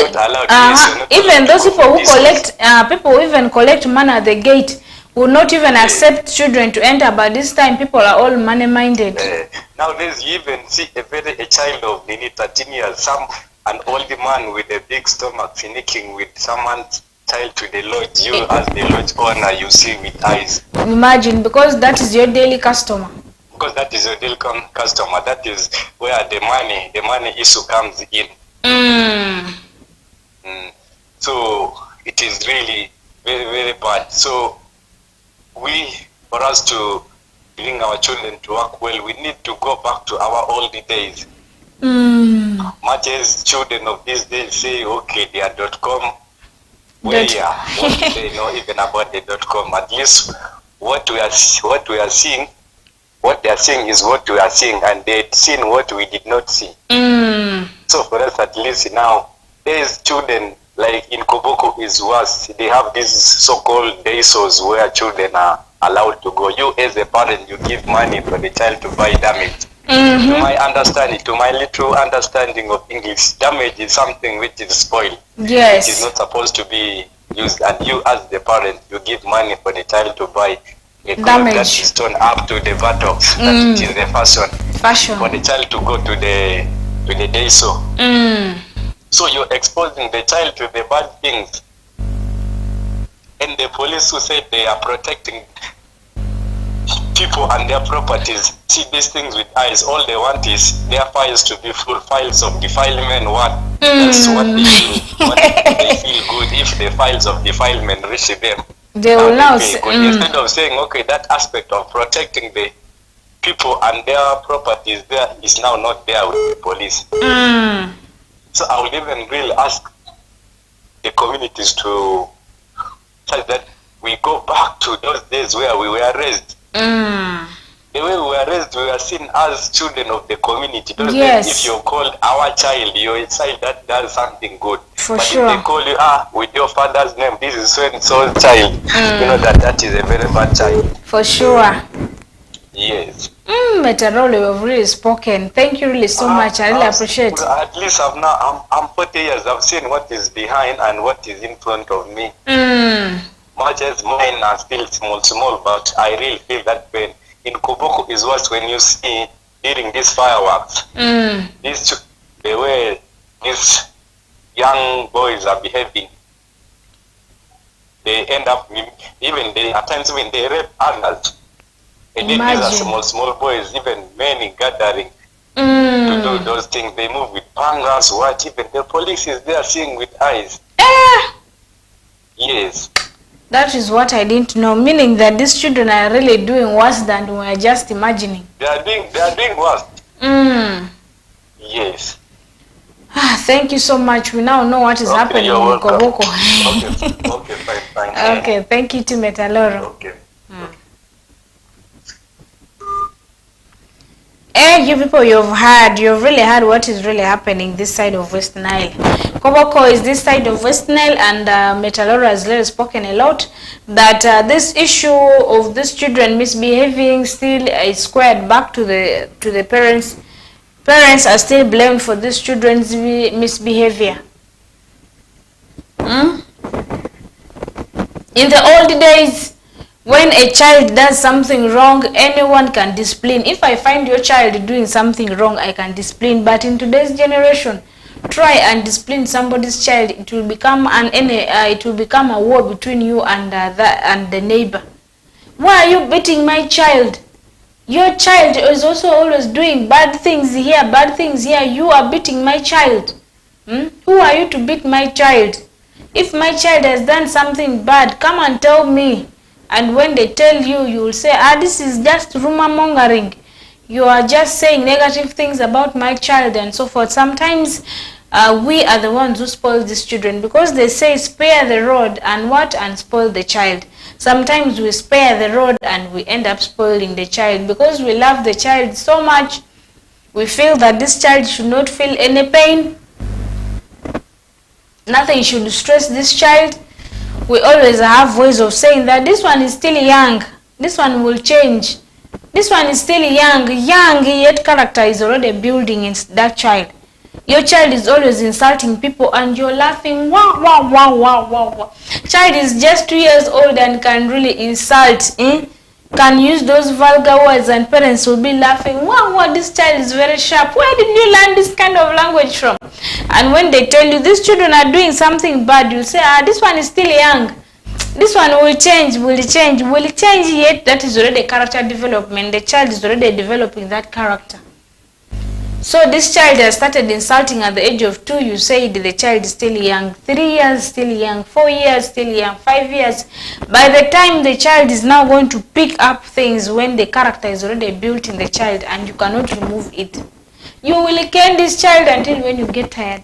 B: even those people who collect people even collect money at the gate will not even accept children to enter, but this time people are all money minded.
J: Nowadays you even see a child of 13 years, an old man with a big stomach finicking with someone's child to the lodge. You as the lodge owner, you see with eyes.
B: Imagine, because that is your daily customer.
J: Because that is your daily customer. That is where the money issue comes in. So it is really very, very bad. So for us to bring our children to work well, we need to go back to our old days. Much as children of these days say, okay, they are .com. Where what do they know even about the .com? At least what we are seeing, what they are seeing is what we are seeing, and they had seen what we did not see. So for us, at least now, there's children like in Koboko is worse. They have these so-called daysos where children are allowed to go. You as a parent, you give money for the child to buy damage. To my understanding, to my little understanding of English, damage is something which is spoiled.
B: Yes.
J: It is not supposed to be used, and you as the parent, you give money for the child to buy a cloth that is torn up to the buttocks. That it is the fashion for the child to go to the dayso. So you're exposing the child to the bad things. And the police who said they are protecting people and their properties see these things with eyes. All they want is their files to be full, files of defilement. That's what they feel. They feel good if the files of defilement reach them.
B: They will now
J: instead of saying, okay, that aspect of protecting the people and their properties there is now not there with the police. So I would even really ask the communities to say that we go back to those days where we were raised. The way we were raised, we were seen as children of the community. Those days, if you're called our child, you're a child that does something good. But if they call you, with your father's name, this is so-and-so child, you know that is a very bad child.
B: For sure.
J: Yes.
B: Metarole, you have really spoken. Thank you really so much. I really appreciate it.
J: At least I'm 40 years. I've seen what is behind and what is in front of me. Much as mine are still small, but I really feel that pain. In Koboko is worse when you see during these fireworks. The way these young boys are behaving, they end up at times when they rape others. And then these are small boys, even many gathering to do those things. They move with pangas, even the police is there seeing with eyes. Yes.
B: That is what I didn't know, meaning that these children are really doing worse than we are just imagining.
J: They are doing worse. Yes.
B: Thank you so much. We now know what is happening in Koboko.
J: Okay, fine.
B: Okay, thank you to Metaloro.
J: Okay.
B: You people, you've really heard what is really happening this side of West Nile. Koboko is this side of West Nile, and Metaloro has really spoken a lot that this issue of these children misbehaving still is squared back to the parents. Parents are still blamed for these children's misbehavior. In the old days, when a child does something wrong, anyone can discipline. If I find your child doing something wrong, I can discipline. But in today's generation, try and discipline somebody's child, it will become a war between you and the neighbor. Why are you beating my child? Your child is also always doing bad things here, You are beating my child. Who are you to beat my child? If my child has done something bad, come and tell me. And when they tell you, you will say, this is just rumor mongering. You are just saying negative things about my child and so forth. Sometimes we are the ones who spoil these children, because they say spare the rod and spoil the child. Sometimes we spare the rod and we end up spoiling the child because we love the child so much. We feel that this child should not feel any pain. Nothing should stress this child. We always have ways of saying that this one is still young, this one will change. This one is still young, yet character is already building in that child. Your child is always insulting people and you're laughing, wow. Child is just 2 years old and can really insult, can use those vulgar words, and parents will be laughing, wow, this child is very sharp. Where did you learn this kind of language from? And when they tell you these children are doing something bad, you say, this one is still young. This one will change, yet that is already character development. The child is already developing that character. So this child has started insulting at the age of 2. You said the child is still young. 3 years, still young. 4 years, still young. 5 years. By the time the child is now going to pick up things when the character is already built in the child and you cannot remove it. You will cane this child until when you get tired.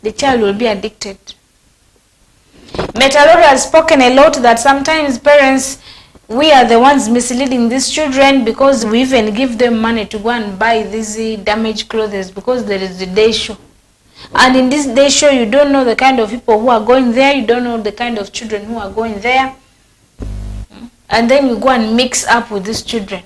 B: The child will be addicted. Metalora has spoken a lot that sometimes parents, we are the ones misleading these children because we even give them money to go and buy these damaged clothes because there is a day show. And in this day show, you don't know the kind of people who are going there. You don't know the kind of children who are going there. And then you go and mix up with these children.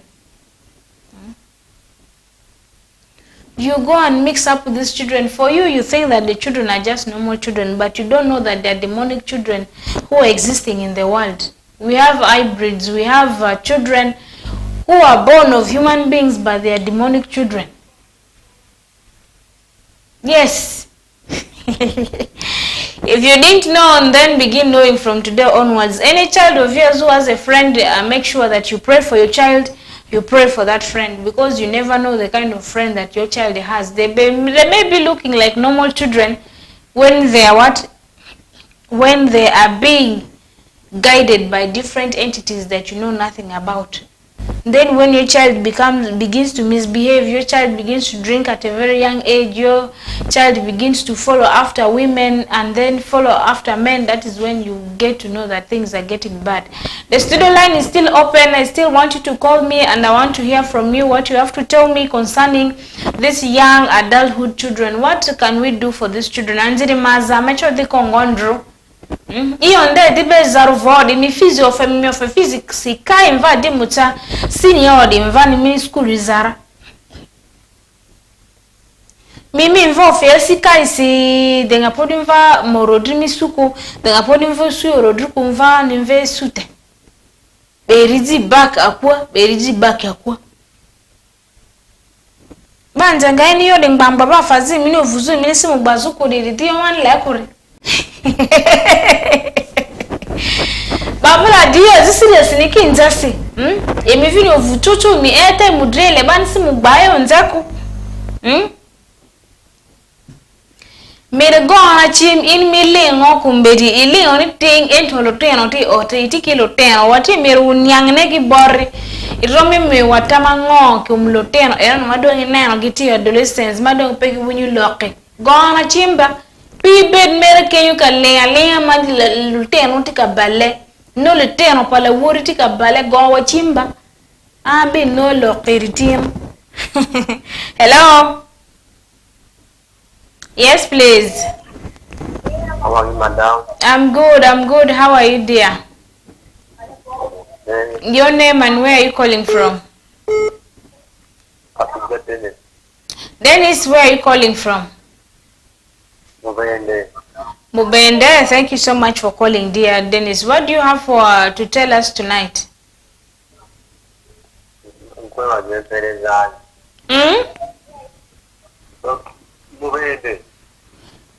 B: You go and mix up with these children. For you, you think that the children are just normal children, but you don't know that they are demonic children who are existing in the world. We have hybrids, we have children who are born of human beings, but they are demonic children. Yes. If you didn't know, then begin knowing from today onwards. Any child of yours who has a friend, make sure that you pray for your child. You pray for that friend because you never know the kind of friend that your child has. They may be looking like normal children when they are what? When they are being guided by different entities that you know nothing about. Then when your child begins to misbehave, your child begins to drink at a very young age, your child begins to follow after women and then follow after men, that is when you get to know that things are getting bad. The studio line is still open. I still want you to call me and I want to hear from you what you have to tell me concerning these young adulthood children. What can we do for these children? Anjiri maza mecho di kongondro. Iyo nde dibe zaruvodi ni physio femimio fe physics kai mva di muta senior di mva ni mini school wizara. Mimi mva ofesi kai si denga podi mva morodri misuku denga podi mva su orodri kumva ni mve sute. Beriji back akwa banja ngaini yo dengbamba ba fazi mini ovuzu mini simu gbazuko de di one lekure. Babula dia zisile siniki njasi. Emi vini ovututu mi ete mudrele bansi mugbayo nzaku. Mere go na chim in mile ngoku mbedi ili oni ting entolo teno ti ote itikilo teno wati mere unyangne gi borri iromi me watama ngoku umloteno era no madongi neno giti adolescents madongi peki bunyu loke go na chimba bed mere kenyu ka lenga madi luteno tika bale no luteno pala wuri tika bale go wa chimba be no lo qiritim. Hello. Yes, please.
J: How are you, madam?
B: I'm good. How are you, dear?
J: Okay.
B: Your name and where are you calling from?
J: Dennis.
B: Dennis, where are you calling from? Mubende, thank you so much for calling, dear Dennis. What do you have to tell us tonight?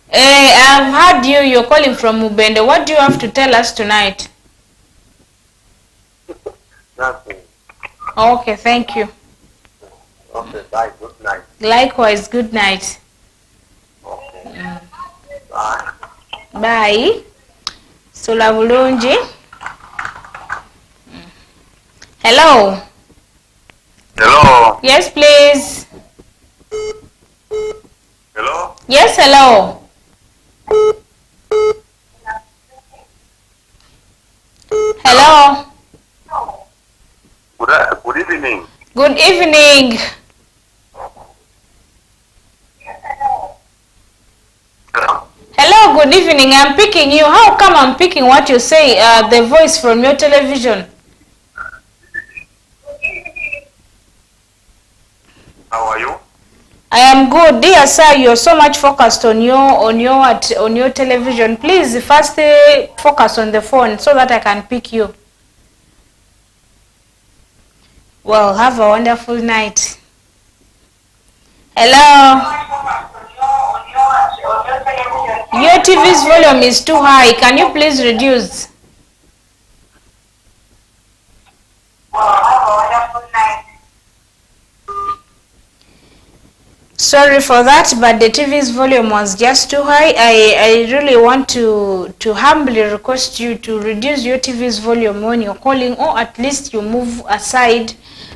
B: I've heard you. You're calling from Mubende. What do you have to tell us tonight?
J: Nothing.
B: Okay, thank you.
J: Okay, bye. Good night.
B: Likewise, good night.
J: Okay. Bye.
B: Bye. Sula bulungi. Hello.
J: Hello.
B: Yes, please.
J: Hello.
B: Yes, hello. Hello.
J: Good evening.
B: Good evening. Hello, good evening. I'm picking you. How come I'm picking what you say, the voice from your television?
J: How are you?
B: I am good, dear sir. You're so much focused on your television. Please first focus on the phone so that I can pick you. Well, have a wonderful night. Hello. Your TV's volume is too high. Can you please reduce? Sorry for that, but the TV's volume was just too high. I really want to humbly request you to reduce your TV's volume when you're calling, or at least you move aside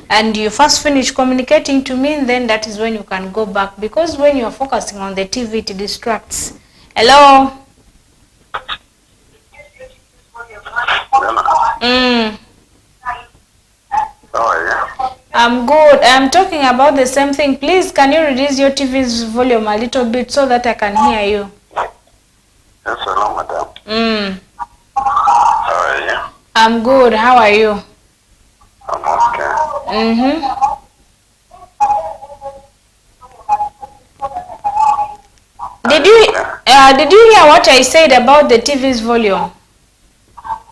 B: and you first finish communicating to me, then that is when you can go back, because when you're focusing on the TV, it distracts. Hello?
J: How are you?
B: I'm good. I'm talking about the same thing. Please, can you reduce your TV's volume a little bit so that I can hear you?
J: Yes, hello, madam. How are you?
B: I'm good. How are you?
J: I'm okay.
B: Did you hear what I said about the TV's volume?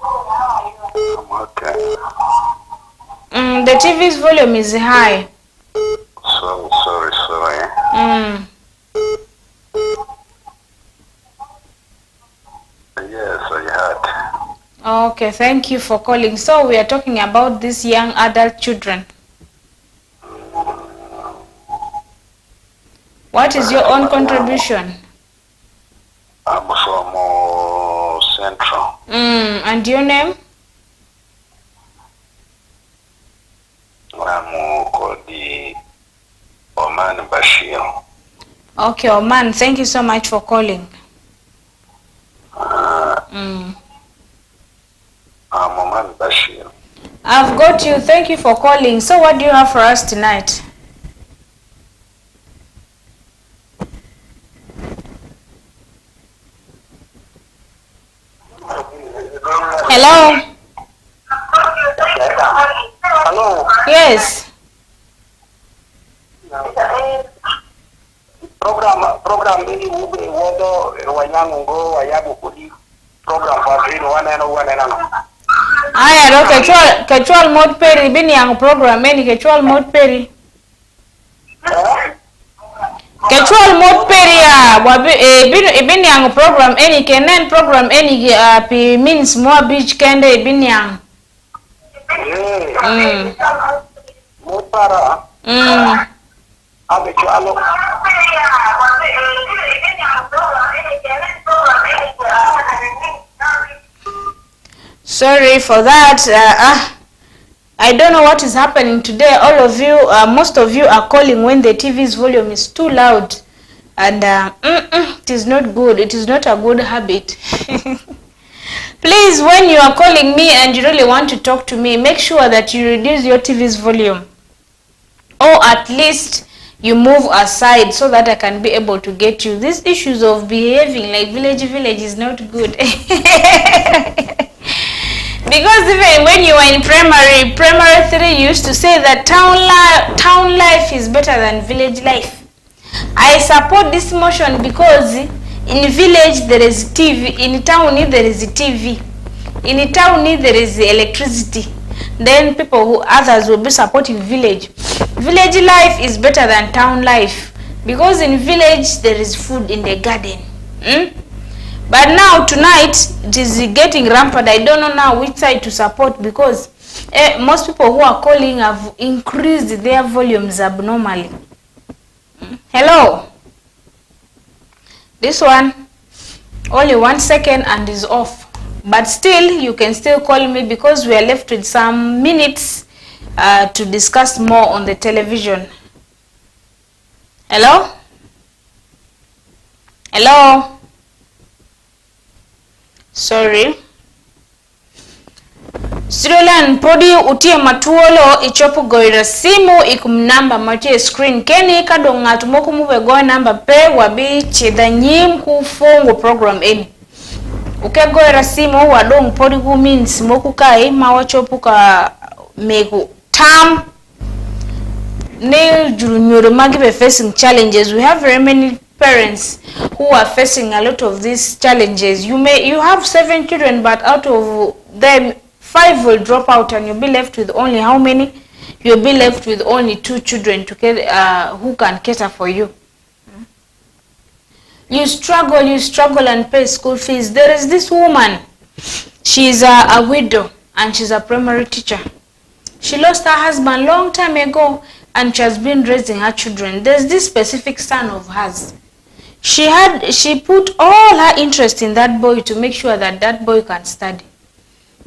J: I'm okay.
B: The TV's volume is high.
J: Sorry. Yes, I heard.
B: Okay, thank you for calling. So we are talking about these young adult children. What is your own contribution?
J: I'm from Central.
B: And your name?
J: I'm called the Oman Bashir.
B: Okay, Oman, thank you so much for calling.
J: I'm Oman Bashir.
B: I've got you. Thank you for calling. So what do you have for us tonight? Hello?
J: Hello.
B: Yes.
J: Program ini wodo wanyango wayabu kudi program fadhili wana.
B: Aya ro kechual mod peri bini yang program eni kechual mod peri. Kechual mod peri ya wabi bini yang program eni kenen program eni pi means more beach kende bini yang.
J: Mutara. Abe chualo.
B: Sorry for that. I don't know what is happening today. All of you, most of you are calling when the TV's volume is too loud, and it is not good. It is not a good habit. Please, when you are calling me and you really want to talk to me, make sure that you reduce your TV's volume, or at least you move aside so that I can be able to get you. These issues of behaving like village is not good. Because even when you were in primary 3, you used to say that town life is better than village life. I support this motion because in village there is TV, in town there is TV, in town there is electricity. Then others will be supporting village. Village life is better than town life because in village there is food in the garden. But now tonight it is getting rampant. I don't know now which side to support, because most people who are calling have increased their volumes abnormally. Hello? This one, only 1 second and is off. But still, you can still call me because we are left with some minutes to discuss more on the television. Hello? Hello? Sorry. Sirolan podi utie matuolo ichopo goira simu ikumnamba matie screen keni kadonga tumoku muwe goa namba pe wabi chidanyim kufungu program eni. Uke goira simu wadong podi ku means moku kai mawachopu ka meku tam ne junior magibe facing challenges. We have very many parents who are facing a lot of these challenges. You have 7 children, but out of them 5 will drop out, and you'll be left with only how many? You'll be left with only 2 children to who can cater for you. You struggle and pay school fees. There is this woman. She's a widow and she's a primary teacher. She lost her husband long time ago, and she has been raising her children. There's this specific son of hers. She put all her interest in that boy to make sure that that boy can study.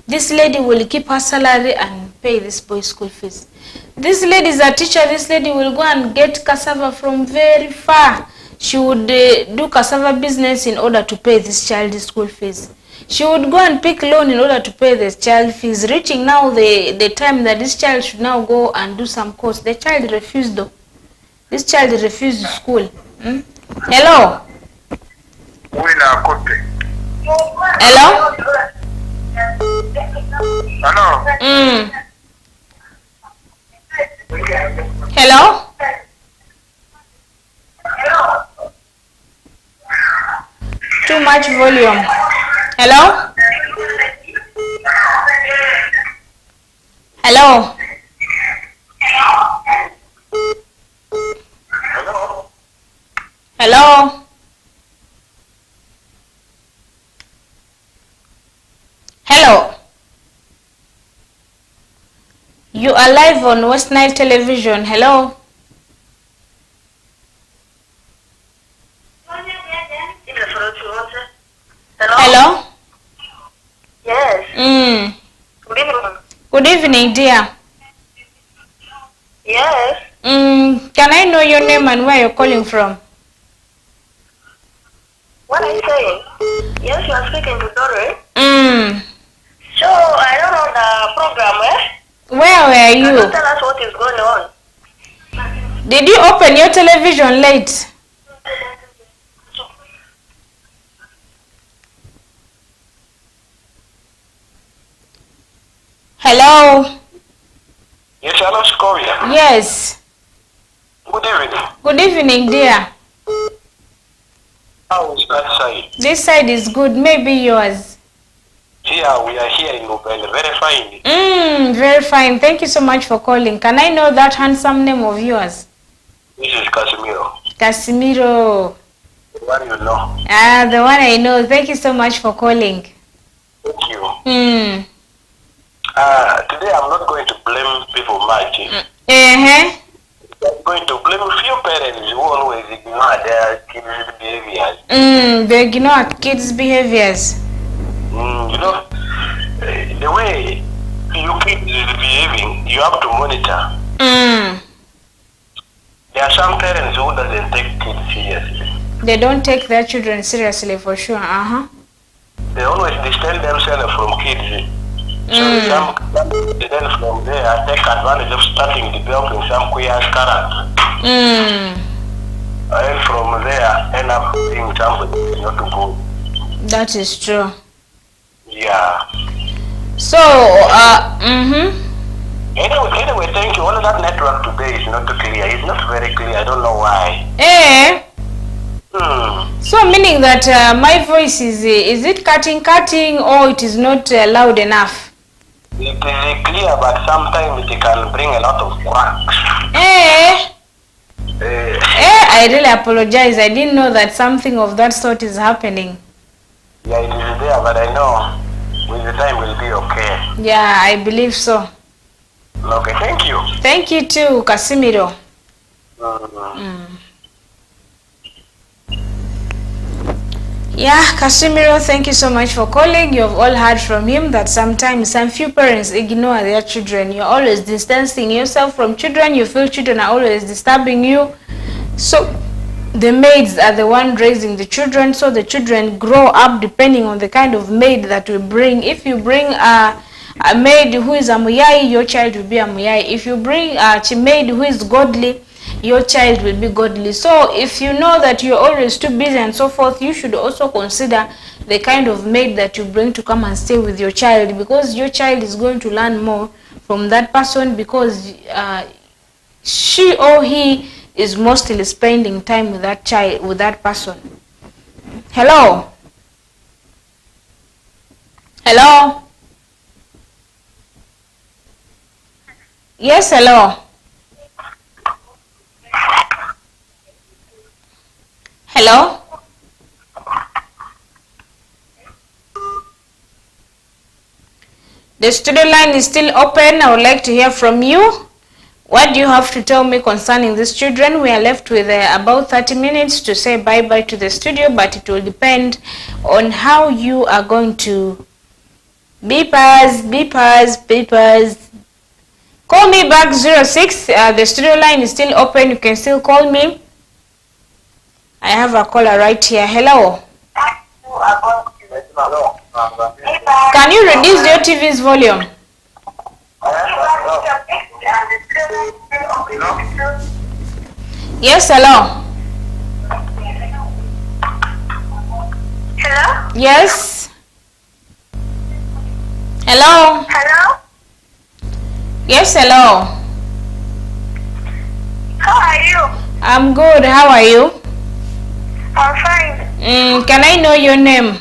B: This lady will keep her salary and pay this boy's school fees. This lady is a teacher. This lady will go and get cassava from very far. She would do cassava business in order to pay this child's school fees. She would go and pick loan in order to pay the child fees. Reaching now the time that this child should now go and do some course, the child refused though. This child refused school. Hello? Hello?
J: Hello?
B: Hello? Too much volume. Hello? Hello? Hello? Hello? You are live on West Nile Television. Hello? Hello?
F: Yes.
B: Good evening. Good evening, dear.
F: Yes.
B: Can I know your name and where you're calling from?
F: What are you saying? Yes, you are speaking to Dore. So, I don't know the program,
B: Where were you?
F: Can you tell us what is going on?
B: Did you open your television late? Hello?
J: Yes, hello, Scoria.
B: Yes.
J: Good evening.
B: Good evening, dear.
J: How is that side?
B: This side is good. Maybe yours.
J: Here, we are here in Ubele. Very fine.
B: Very fine. Thank you so much for calling. Can I know that handsome name of yours?
J: This is Casimiro.
B: Casimiro.
J: The one you know.
B: The one I know. Thank you so much for calling.
J: Thank you. Today I'm not going to blame people much. I'm going to blame a few parents who always ignore their kids' behaviors.
B: They ignore kids' behaviors.
J: You know, the way you kids is behaving, you have to monitor. There are some parents who doesn't take kids seriously.
B: They don't take their children seriously, for sure.
J: They always distance themselves from kids. So some then from there take advantage of starting developing some queer character. And from there end up being somebody not good.
B: That is true.
J: Yeah.
B: So,
J: Anyway, thank you. All that network today is not clear. It's not very clear. I don't know why.
B: So meaning that my voice is it cutting or it is not loud enough?
J: It is clear, but sometimes it can bring a lot of cracks.
B: I really apologize. I didn't know that something of that sort is happening.
J: Yeah, it is there, but I know with the time will be okay.
B: Yeah, I believe so.
J: Okay, thank you.
B: Thank you too, Casimiro. Yeah, Casimiro, thank you so much for calling. You've all heard from him that sometimes some few parents ignore their children. You're always distancing yourself from children. You feel children are always disturbing you. So the maids are the one raising the children. So the children grow up depending on the kind of maid that we bring. If you bring a maid who is a muyai, your child will be a muyai. If you bring a maid who is godly, your child will be godly. So if you know that you're always too busy and so forth, you should also consider the kind of maid that you bring to come and stay with your child, because your child is going to learn more from that person, because she or he is mostly spending time with that child, with that person. Hello? Hello? Yes, hello? Hello? The studio line is still open. I would like to hear from you. What do you have to tell me concerning these children? We are left with about 30 minutes to say bye-bye to the studio, but it will depend on how you are going to beepers. Call me back 06. The studio line is still open. You can still call me. I have a caller right here. Hello. Can you reduce your TV's volume? Yes, hello.
F: Hello?
B: Yes. Hello.
F: Hello?
B: Yes, hello.
F: How are you?
B: I'm good. How are you?
F: I'm fine.
B: Can I know your name?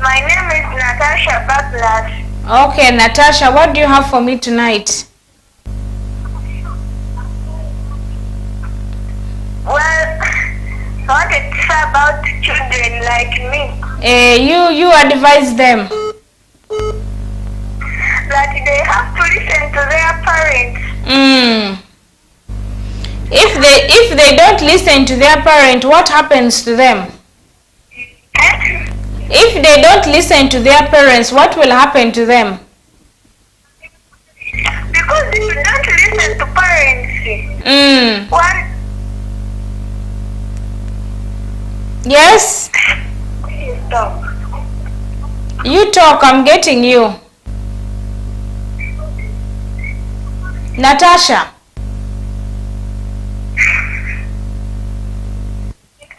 F: My name is Natasha Baklas.
B: Okay, Natasha, what do you have for me tonight?
F: Well, I wanted to say about children like me.
B: You advise them.
F: That they have to listen to their parents.
B: If they don't listen to their parent, what happens to them? If they don't listen to their parents, what will happen to them?
F: Because if you don't listen to parents, one.
B: Yes? You talk, I'm getting you. Natasha.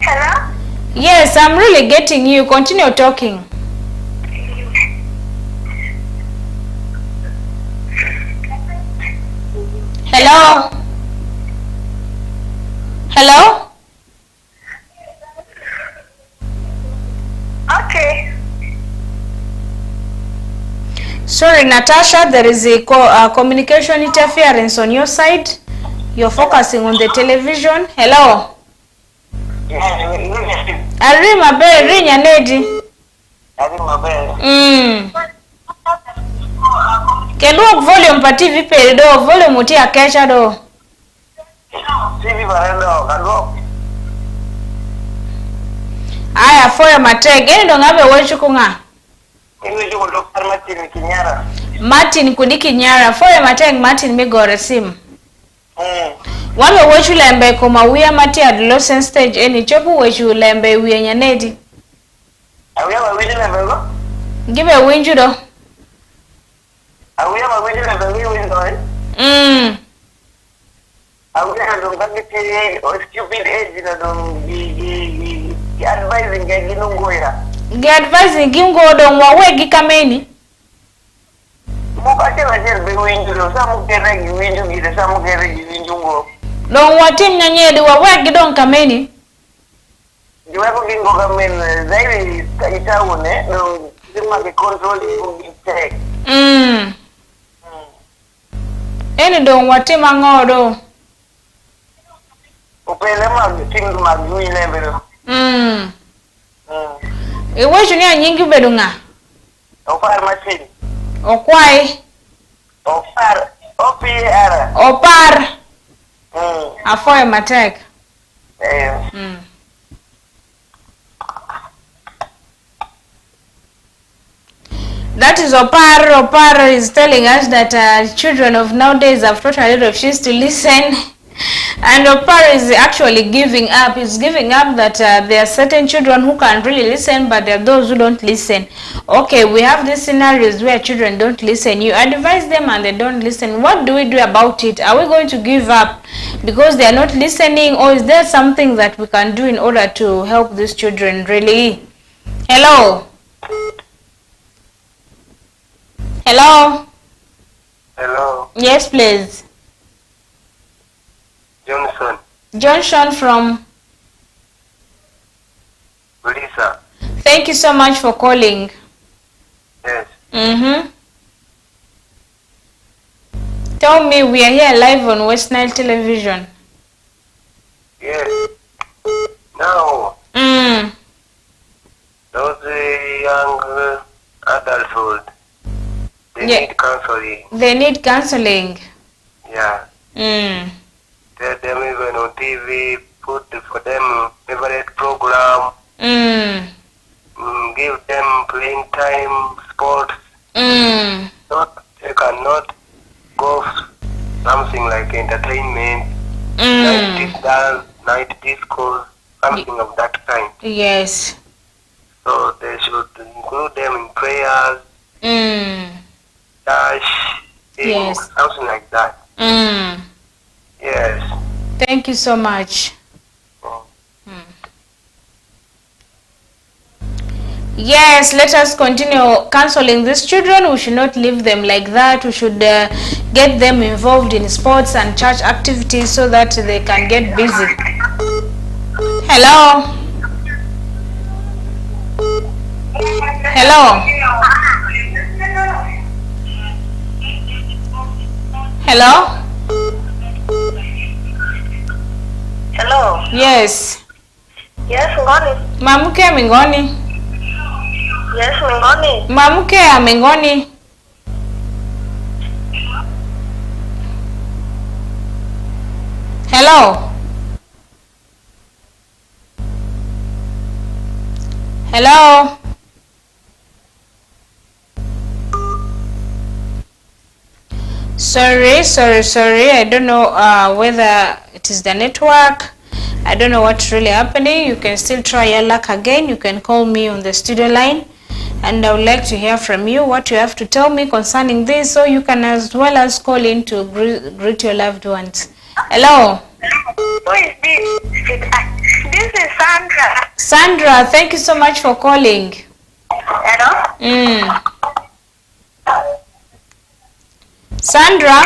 F: Hello?
B: Yes, I'm really getting you. Continue talking. Hello? Hello?
F: Okay.
B: Sorry, Natasha, there is a communication interference on your side. You're focusing on the television. Hello? Arima be rinya nedi.
F: Arima be.
B: Kelo volume pa TV pe do volume uti akesha do.
F: TV barendo kalo.
B: Aya foya matege endo ngabe wechukunga.
F: Ini juko Dr. Martin Kinyara.
B: Martin kudiki nyara foya matege Martin migore sim. Wame wechu lembe kuma wia mati adolescent stage eni chopu wechu lembe wia nyanedi.
F: Awia ma winju lembe go?
B: Give a winju do.
F: Awia ma winju lembe winju do. Awia ndo ngati o stupid age na ndo gi advising ngi nungoya.
B: Gi advising gingo do mwawe gikameni.
F: Mukate wajer be winju do samu kere gi winju gi samu kere gi winju ngo.
B: Don watim nyanyedi wawe gidon kameni.
F: Giwa ko gingo kamen zaidi itaone no zima ke control ko gitek.
B: Eni don watim angodo.
F: Upele mag tingu magui lebelo.
B: Ewe juni anyingi bedunga.
F: Opar machine.
B: Okwai.
F: Opar. OPR.
B: Opar. Afoya matek. That is Opar. Opar is telling us that children of nowadays have taught a lot of kids to listen. And Opar is actually giving up. He's giving up that there are certain children who can really listen, but there are those who don't listen. Okay, we have these scenarios where children don't listen. You advise them and they don't listen. What do we do about it? Are we going to give up because they are not listening, or is there something that we can do in order to help these children really? Hello? Hello?
F: Hello.
B: Yes, please. Johnson from
F: Lisa.
B: Thank you so much for calling.
F: Yes.
B: Tell me, we are here live on West Nile Television.
F: Yes. Now. Those young adulthood, they need counseling.
B: They need counseling.
J: Tell them even on TV, put for them favorite program. Give them playing time, sports. They cannot go something like entertainment, night dance, night disco, something of that kind.
B: Yes.
J: So they should include them in prayers, dash,
B: yes,
J: something like that. Yes.
B: Thank you so much. Yes, let us continue counseling these children. We should not leave them like that. We should get them involved in sports and church activities so that they can get busy. Hello? Hello? Hello?
F: Hello?
B: Yes.
F: Yes, Mingoni.
B: Mamuke Mingoni.
F: Yes, Mingoni.
B: Mamuke Mingoni. Hello? Hello? Sorry. I don't know whether it is the network. I don't know what's really happening. You can still try your luck again. You can call me on the studio line, and I would like to hear from you what you have to tell me concerning this, so you can as well as call in to greet your loved ones. Hello?
F: Who is this? This is Sandra.
B: Sandra, thank you so much for calling.
F: Hello?
B: Sandra?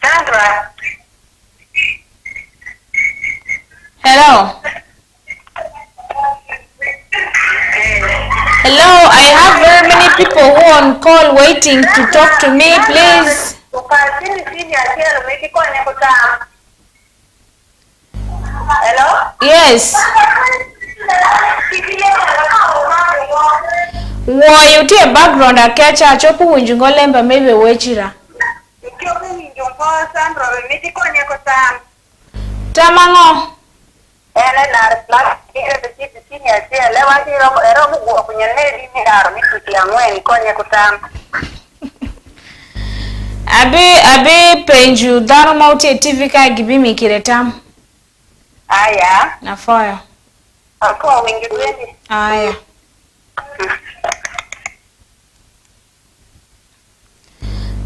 F: Sandra?
B: Hello? Hello, I have very many people who are on call waiting to talk to me, please.
F: Hello?
B: Yes. Why you take background a catch a chop when you go lemba maybe wechira. Tamango. Abe penju dano mauti TV ka gibi mi kiretam.
F: Aya.
B: Na fire.
F: Ako wingi dweni.
B: Aya.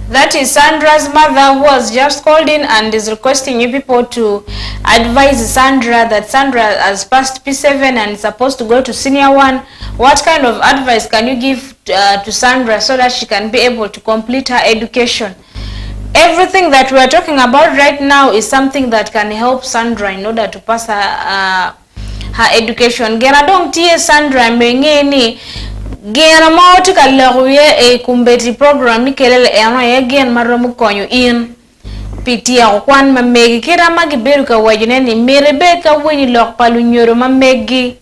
B: That is Sandra's mother who has just called in and is requesting you people to advise Sandra that Sandra has passed P7 and is supposed to go to Senior 1. What kind of advice can you give to Sandra so that she can be able to complete her education? Everything that we are talking about right now is something that can help Sandra in order to pass her education. Gena dong tie Sandra mengeni gena mauti kalaguye e kumbeti program ni kelele eno ye gen maromu konyo in pitia kwan mamegi kira magi beru ka wajineni merebe ka wini lok palu nyoro mamegi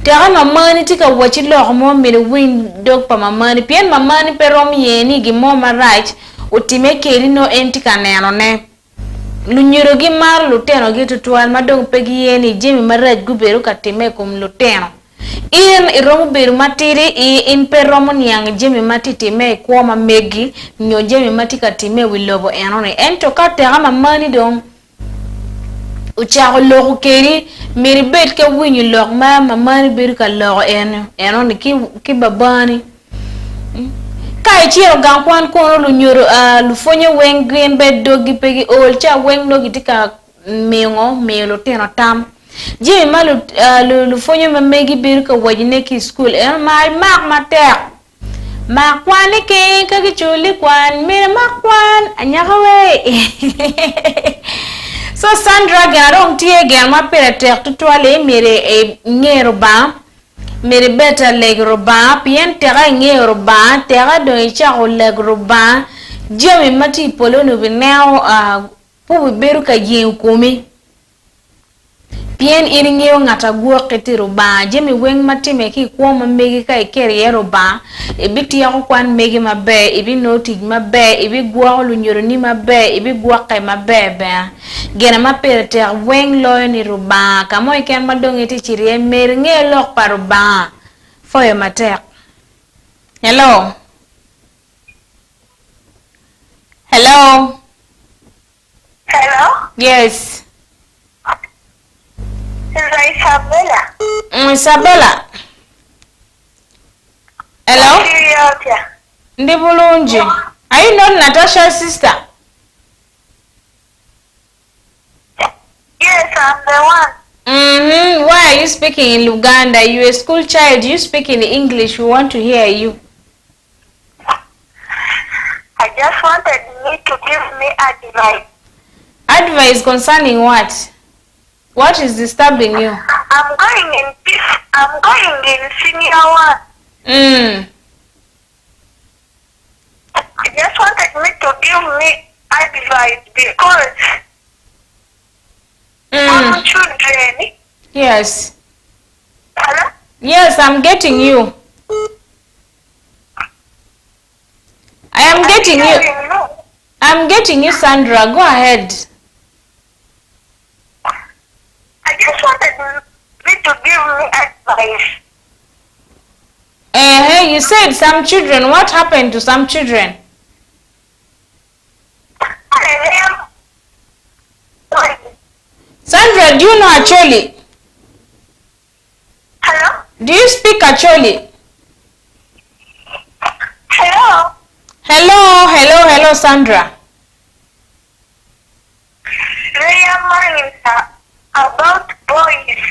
B: tega mamani tika wachi lok mo mere win dog pa mamani pien mamani perom yeni gi moma right utime keri no enti kaneno ne lunyoro gi mar luteno gi tutuan madong pegi yeni jemi maraj guberu katime kum luteno in iromu beru matiri in peromu nyang jemi matiti me kwoma megi nyo jemi matika time wilobo enone ento kate ama mani dong uchago logo keri meri bet ka winyi log ma mani beru ka logo enone ki babani kai chiero gankwan kono lu nyoro lu fonyo weng green bed dogi pegi ol cha weng dogi tika mengo melo teno tam je malu lu fonyo mamegi beru ka wajine ki school ma matek ma kwani ke ka gichuli kwan mere makwan anyagawe. So Sandra garong tie gan ma pere tek tutwale mere ngero ba mere beta legro ba pien tera ngero ba tera do icha o legro ba jemi mati polo no binao pu beru ka yen kumi Pien iring yo ngata guo kiti ruba jemi weng matime ki kwoma megi ka ikeri ye ruba ibi tiya ko kwan megi mabe ibi noti mabe ibi guo lu nyoroni mabe ibi guo kai mabe be gena maperte weng lo ni ruba kamo iken madongi ti chiri mer nge lok paruba foye matek. Hello. Hello.
F: Hello?
B: Yes.
F: Is Isabella?
B: Isabella. Hello? Ndibulunji. Are you not Natasha's sister?
F: Yes, I'm the one.
B: Why are you speaking in Luganda? You're a school child. You speak in English. We want to hear you.
F: I just wanted you to give me advice.
B: Advice concerning what? What is disturbing you?
F: I'm going in senior one. I just wanted me to give me advice because I'm children.
B: Yes.
F: Hello?
B: Yes, I'm getting you. I am getting you. I'm getting you, Sandra. Go ahead.
F: I just wanted me to give me advice.
B: Hey, you said some children. What happened to some children? Sandra, do you know Acholi?
F: Hello?
B: Do you speak Acholi?
F: Hello?
B: Hello, Sandra.
F: They are minds about boys.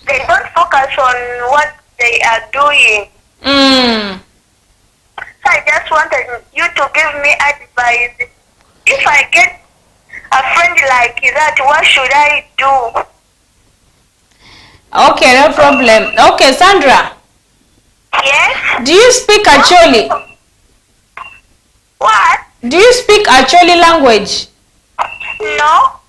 F: They don't focus on what they are doing. So I just wanted you to give me advice. If I get a friend like that, what should I do?
B: Okay, no problem. Okay, Sandra.
F: Yes?
B: Do you speak Acholi?
F: What?
B: Do you speak Acholi language?
F: No.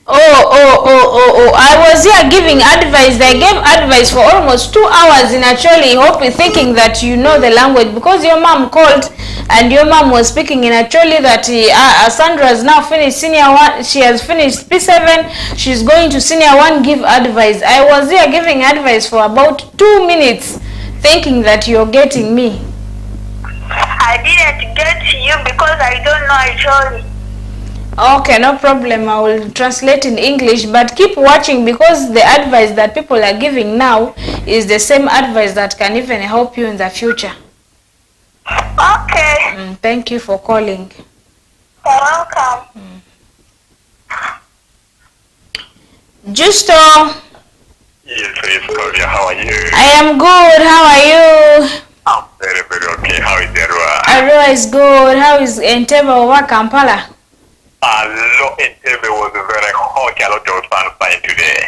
B: Oh. I was here giving advice. I gave advice for almost 2 hours in Acholi. Hope you're thinking that you know the language because your mom called and your mom was speaking in Acholi that Sandra has now finished senior 1. She has finished P7. She's going to senior 1. Give advice. I was here giving advice for about 2 minutes thinking that you're getting me.
F: I didn't get you because I don't know Acholi.
B: Okay, no problem. I will translate in English, but keep watching because the advice that people are giving now is the same advice that can even help you in the future.
F: Okay.
B: Thank you for calling.
F: You're welcome.
B: Justo.
J: Yes, Claudia, how are you?
B: I am good. How are you?
J: I'm very, very okay. How is Arua?
B: Arua is good. How is Entebbe over Kampala?
J: Entebbe was very hot. A lot of sunshine today.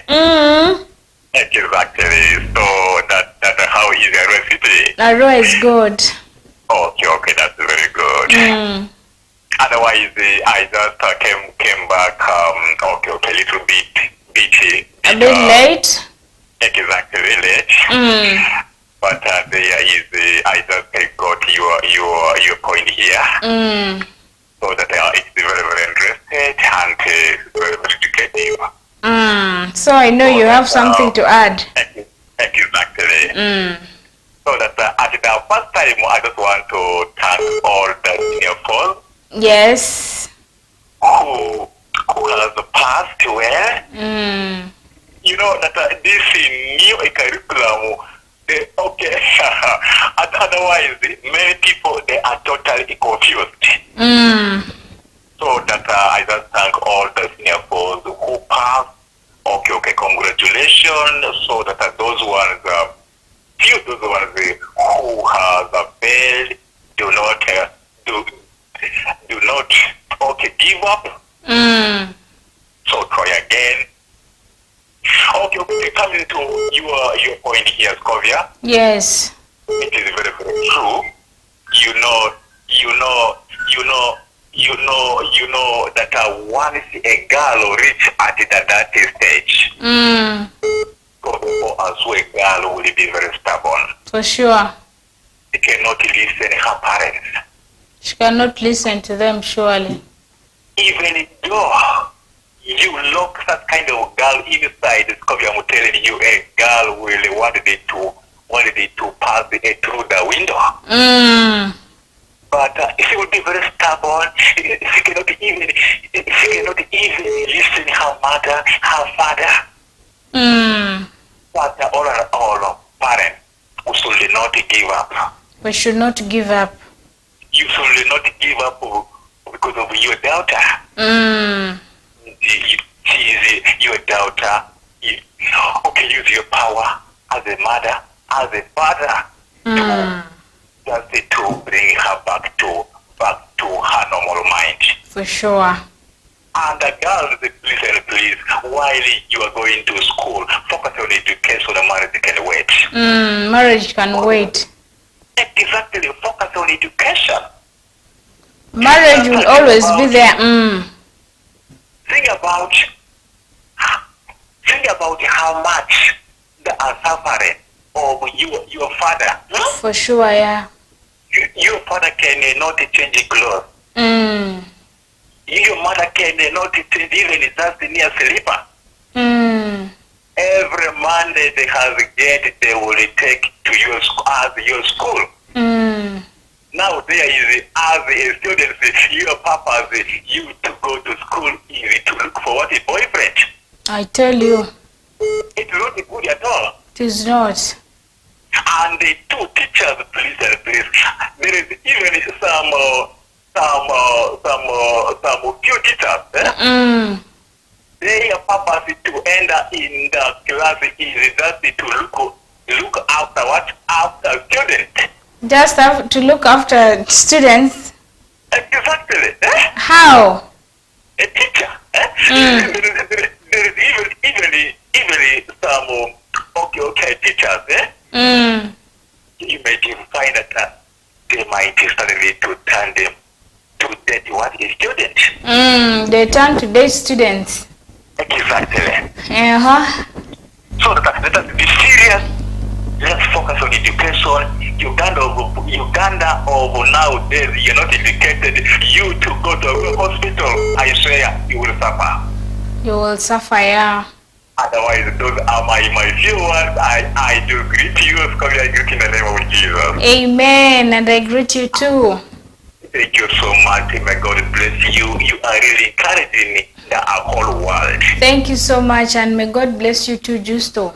J: Exactly. So that how is Arua city?
B: Arua is good.
J: Okay, that's very good. Otherwise, I just came back. Okay, a little bit
B: a bit late.
J: Exactly, late. But there is I just got your point here. So that it's very, very interested and very, very educative.
B: So I know you have something to add.
J: Exactly. So that at the first time, I just want to thank all the senior folks.
B: Yes.
J: Who has passed well. You know that this new curriculum. Okay. Otherwise, many people they are totally confused. So that I just thank all the senior folks who passed. Okay, congratulations. So that those ones, those ones who have failed, do not give up. So try again. Okay, coming to your point here, Scovia.
B: Yes.
J: It is very, very true. You know, you know that once a girl reach at that stage, also a girl will be very stubborn.
B: For sure.
J: She cannot listen her parents.
B: She cannot listen to them, surely.
J: Even though you lock that kind of girl inside, I'm telling you, a girl will wanted it to pass it through the window. But she will be very stubborn. She cannot even listen her mother, her father. But all parents, we should not give up.
B: We should not give up.
J: You should not give up because of your daughter. She is your daughter. Okay, use your power as a mother, as a father, to bring her back to her normal mind.
B: For sure.
J: And the girls, listen please, while you are going to school, focus on education. Marriage can wait.
B: Marriage can wait.
J: Exactly, focus on education.
B: Marriage will always be there.
J: Think about how much they are suffering of your father.
B: For sure, yeah.
J: Your father cannot change clothes. Your mother cannot change even just near slipper. Every Monday they will take to your school. Now there is, as a student, your papa, you to go to school is to look for what, a boyfriend.
B: I tell you.
J: It's not good at all.
B: It is not.
J: And the two teachers, please, there is even some few teachers. Their purpose to enter in the class is just to look after what? After students.
B: Just have to look after students.
J: Exactly.
B: How?
J: A teacher. There is even some okay teachers. You might find that they might suddenly to turn them to date what is students.
B: They turn to date students.
J: Exactly. So let us be serious. Let's focus on education. Uganda of nowadays, you're not educated. You to go to a hospital, I swear, you will suffer.
B: You will suffer, yeah.
J: Otherwise, those are my viewers. I do greet you. I greet in the name of Jesus.
B: Amen. And I greet you too.
J: Thank you so much. May God bless you. You are really encouraging the whole world.
B: Thank you so much, and may God bless you too, Justo.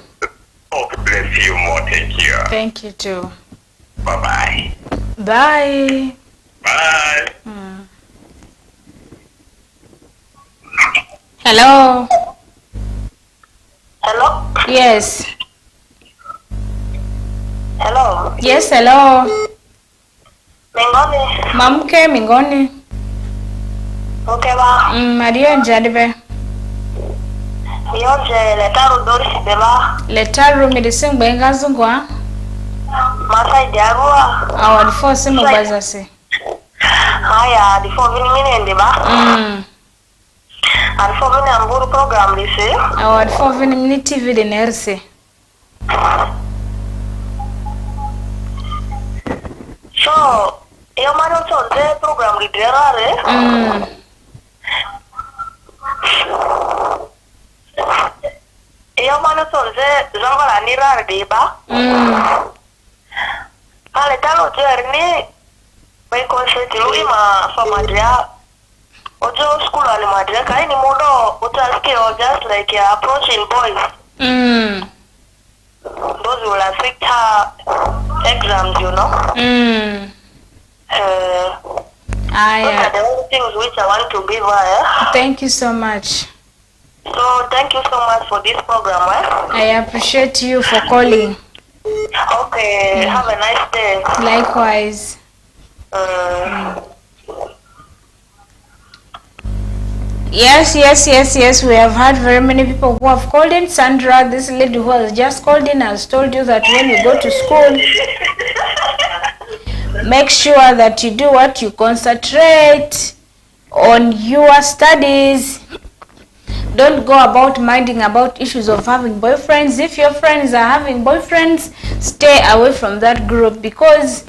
J: God bless you more. Thank you.
B: Thank you too.
J: Bye-bye.
B: Bye.
J: Bye.
B: Hello.
F: Hello?
B: Yes.
F: Hello?
B: Yes, hello.
F: Mingoni?
B: Mamke Mingoni.
F: Okay ba?
B: Mario Njadibe.
F: Yonje letaru Doris beba.
B: Letaru medicine benga zungwa.
F: Masai diarua.
B: Awad force mo bazase.
F: Haya, before vini mine ndiba. Alfo vini amburu program lise.
B: Awad for vini mini TV de nerse.
F: So, yo mano sonde program liderare. Yo mano sonde zangala nirare deba. Ale talo jerni by concept ima for Madria. Ojo school ali Madria kai ni modo utaski or just like approaching boys. Those will affect her exams, you know. Those are the only things which I want to give her.
B: Thank you so much.
F: So thank you so much for this program.
B: I appreciate you for calling.
F: Okay, have a nice day.
B: Likewise. Yes. We have had very many people who have called in. Sandra, this lady who has just called in, has told you that when you go to school, make sure that you do what? You concentrate. on your studies. Don't go about minding about issues of having boyfriends. If your friends are having boyfriends, stay away from that group, because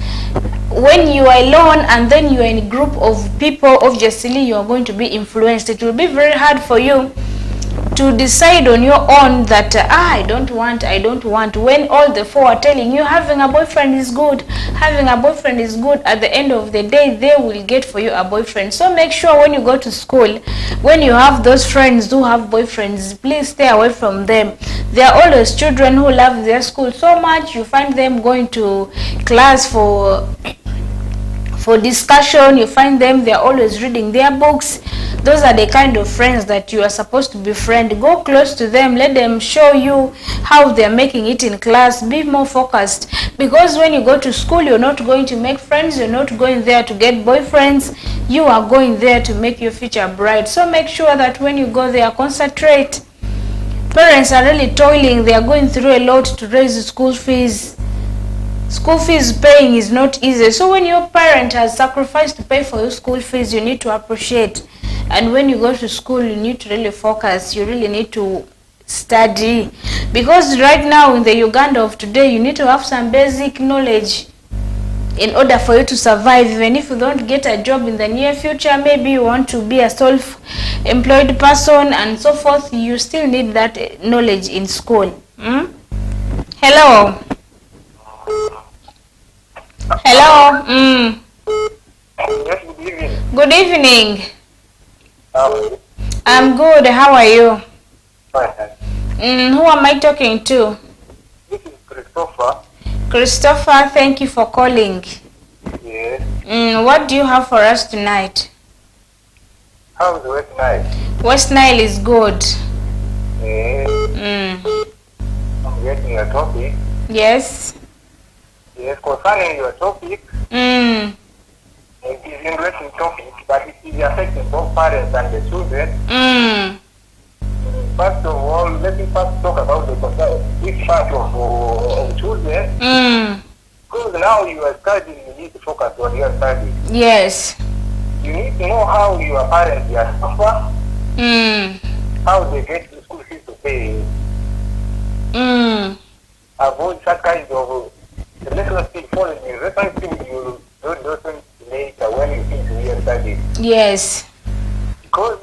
B: when you are alone and then you are in a group of people, obviously you are going to be influenced. It will be very hard for you to decide on your own that I don't want, when all the four are telling you having a boyfriend is good, having a boyfriend is good. At the end of the day, they will get for you a boyfriend. So make sure when you go to school, when you have those friends who have boyfriends, please stay away from them. They are always children who love their school so much. You find them going to class for discussion. You find them, they are always reading their books. Those are the kind of friends that you are supposed to befriend. Go close to them, let them show you how they are making it in class. Be more focused, because when you go to school, you're not going to make friends, you're not going there to get boyfriends, you are going there to make your future bright. So make sure that when you go there, concentrate. Parents are really toiling, they are going through a lot to raise the school fees. School fees paying is not easy. So when your parent has sacrificed to pay for your school fees, you need to appreciate. And when you go to school, you need to really focus. You really need to study, because right now in the Uganda of today, you need to have some basic knowledge in order for you to survive. Even if you don't get a job in the near future, maybe you want to be a self-employed person and so forth, you still need that knowledge in school. Hello. Hello.
J: Yes, good evening.
B: Good evening. I'm good. How are you?
J: Fine.
B: Who am I talking to?
J: This is Christopher.
B: Christopher, thank you for calling.
J: Yes.
B: What do you have for us tonight?
J: How's the West Nile?
B: West Nile is good.
J: Yes. I'm getting a topic.
B: Yes.
J: Yes, concerning your topic. It is an interesting topic, but it is affecting both parents and the children. First of all, let me first talk about this part of children. Because now you are studying, you need to focus on your studies.
B: Yes.
J: You need to know how your parents are suffer, how they get the school fees to pay. Avoid such kind of relationship falling in relationship you don't do later when you finish your studies.
B: Yes.
J: Because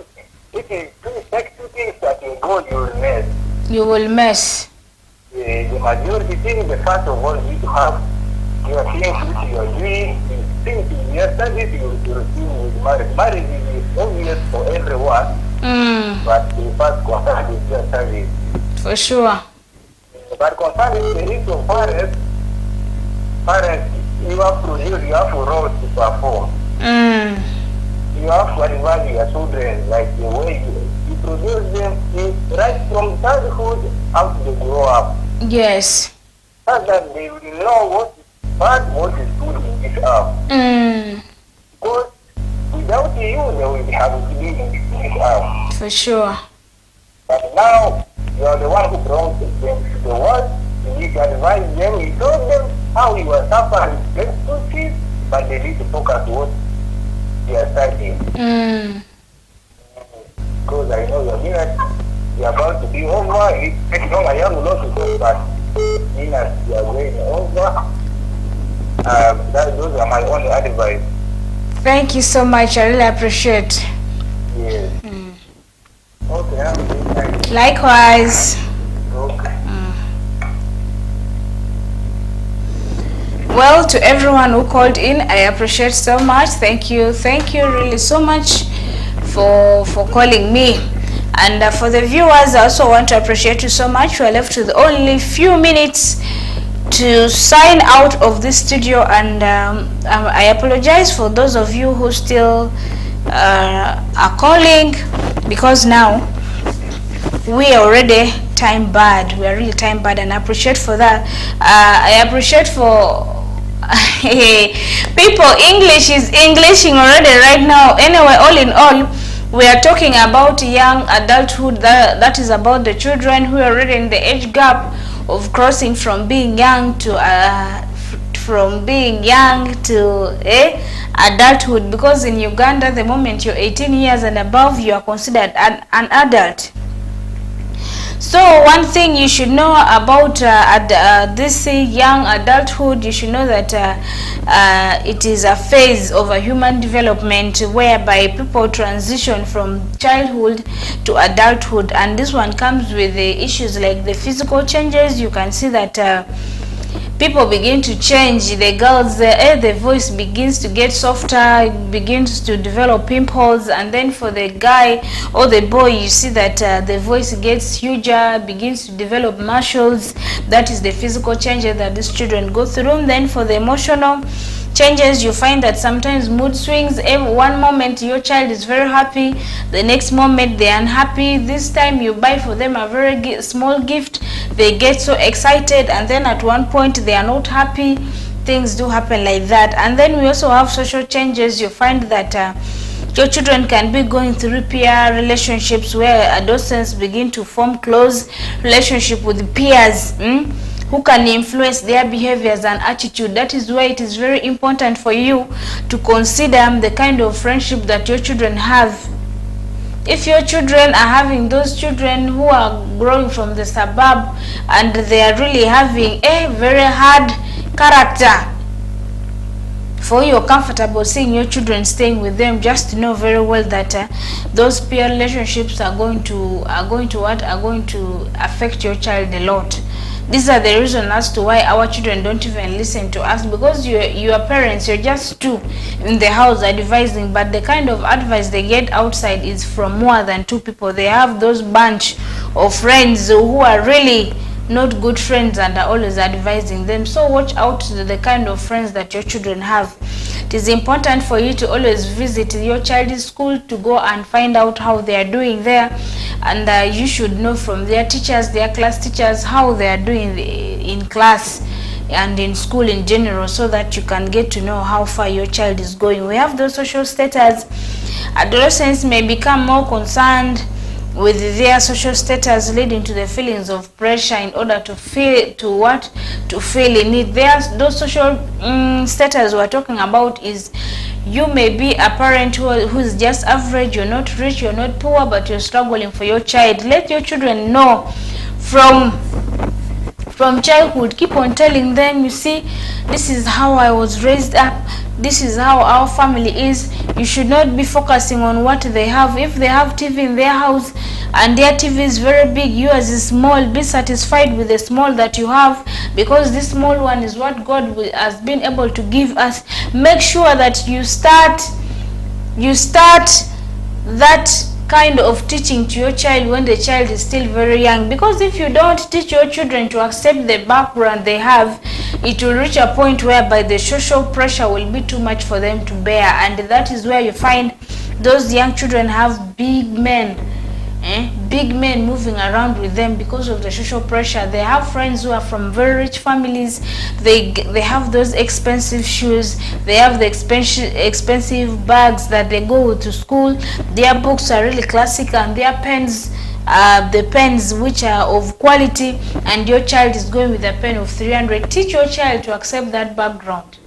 J: it is two things that you go, you will mess.
B: You will mess.
J: The majority thing, the first of all, you need to have your things which you are doing. You think in your studies, you will see with marriage. Marriage is obvious for everyone, but the first concern is your studies.
B: For sure.
J: But concerning the issue of parents, you have a role to perform. You have to advise your children, like the way you produce them, right from childhood how they grow up.
B: Yes.
J: So that they will know what is bad, what is good in this earth. Because without you, they will have to live in this earth.
B: For sure.
J: But now, you are the one who brought them to the world. You need to advise them, you told them how you are suffering, get to see, but they need to focus on what they are studying. Because I know your minutes, you are about to be over. It's long, I have a lot to talk, but minutes, you are going over. Those are my only advice.
B: Thank you so much. I really appreciate.
J: Yes. Okay, have a good night.
B: Likewise.
J: Okay.
B: Well, to everyone who called in, I appreciate so much. Thank you really so much for calling me. And for the viewers, I also want to appreciate you so much. We are left with only few minutes to sign out of this studio, and I apologize for those of you who still are calling, because now we are already time bad. We are really time bad, and I appreciate for that. I appreciate for people. English is Englishing already right now. Anyway, all in all, we are talking about young adulthood. That is about the children who are already in the age gap of crossing from being young to from being young to adulthood, because in Uganda the moment you're 18 years and above you are considered an adult. So one thing you should know about this young adulthood, you should know that it is a phase of a human development whereby people transition from childhood to adulthood, and this one comes with the issues like the physical changes. You can see that people begin to change. The girls, the voice begins to get softer, begins to develop pimples, and then for the guy or the boy, you see that the voice gets huger, begins to develop muscles. That is the physical changes that these children go through. And then for the emotional changes, you find that sometimes mood swings. One moment your child is very happy, the next moment they're unhappy. This time you buy for them a very small gift, they get so excited, and then at one point they are not happy. Things do happen like that. And then we also have social changes. You find that your children can be going through peer relationships where adolescents begin to form close relationship with peers who can influence their behaviors and attitude. That is why it is very important for you to consider the kind of friendship that your children have. If your children are having those children who are growing from the suburb and they are really having a very hard character, for you, you're comfortable seeing your children staying with them, just to know very well that those peer relationships are going to affect your child a lot. These are the reasons as to why our children don't even listen to us, because your parents, you're just two in the house advising, but the kind of advice they get outside is from more than two people. They have those bunch of friends who are really not good friends and are always advising them. So watch out the kind of friends that your children have. It is important for you to always visit your child's school to go and find out how they are doing there, and you should know from their teachers, their class teachers, how they are doing in class and in school in general, so that you can get to know how far your child is going. We have those social status. Adolescents may become more concerned with their social status, leading to the feelings of pressure in order to feel in it. Those social status we're talking about is, you may be a parent who is just average. You're not rich, you're not poor, but you're struggling for your child. Let your children know from childhood. Keep on telling them, you see, this is how I was raised up, this is how our family is. You should not be focusing on what they have. If they have TV in their house and their TV is very big, yours is small, be satisfied with the small that you have, because this small one is what God has been able to give us. Make sure that you start that kind of teaching to your child when the child is still very young, because if you don't teach your children to accept the background they have, it will reach a point whereby the social pressure will be too much for them to bear, and that is where you find those young children have big men moving around with them because of the social pressure. They have friends who are from very rich families. They have those expensive shoes, they have the expensive bags that they go to school. Their books are really classic, and their pens, the pens which are of quality, and your child is going with a pen of 300. Teach your child to accept that background.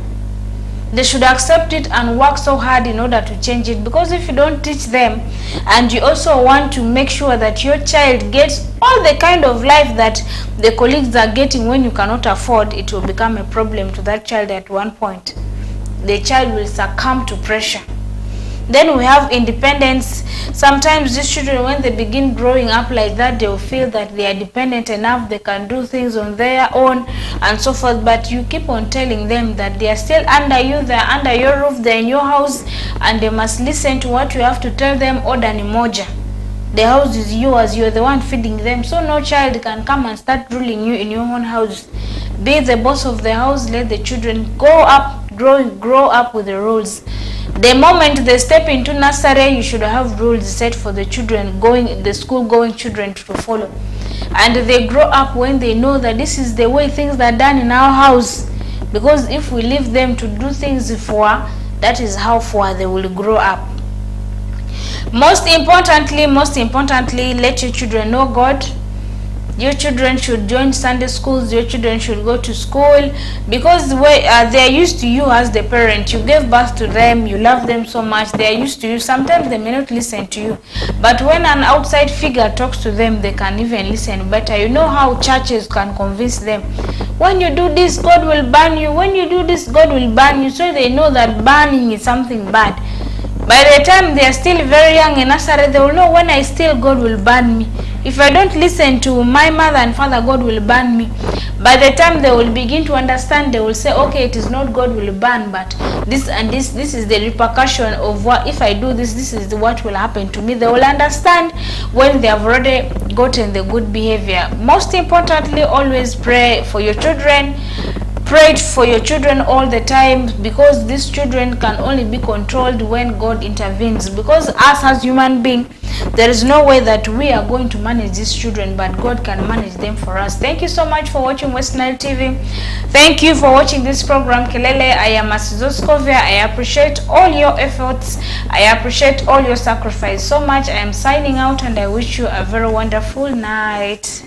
B: They should accept it and work so hard in order to change it, because if you don't teach them, and you also want to make sure that your child gets all the kind of life that the colleagues are getting when you cannot afford, it will become a problem to that child at one point. The child will succumb to pressure. Then we have independence. Sometimes these children, when they begin growing up like that, they will feel that they are dependent enough, they can do things on their own and so forth. But you keep on telling them that they are still under you, they are under your roof, they are in your house, and they must listen to what you have to tell them. Order ni moja. The house is yours, you're the one feeding them, so no child can come and start ruling you in your own house. Be the boss of the house. Let the children grow up with the rules. The moment they step into nursery, you should have rules set for the children the school-going children to follow. And they grow up when they know that this is the way things are done in our house. Because if we leave them to do things that is how far they will grow up. Most importantly, let your children know God. your children should join Sunday schools, your children should go to school, because they are used to you as the parent. You gave birth to them, you love them so much, they are used to you. Sometimes they may not listen to you, but when an outside figure talks to them, they can even listen better. You know how churches can convince them, when you do this, God will ban you, when you do this, God will ban you. So they know that banning is something bad. By the time they are still very young in nursery, they will know, when I steal, God will ban me. If I don't listen to my mother and father, God will ban me. By the time they will begin to understand, they will say, okay, it is not God will ban, but this and this is the repercussion of what, if I do this, this is what will happen to me. They will understand when they have already gotten the good behavior. Most importantly, always pray for your children. Pray for your children all the time, because these children can only be controlled when God intervenes. Because us as human beings, there is no way that we are going to manage these children, but God can manage them for us. Thank you so much for watching West Nile TV. Thank you for watching this program, Kelele. I am Asizoskovia. I appreciate all your efforts. I appreciate all your sacrifice so much. I am signing out, and I wish you a very wonderful night.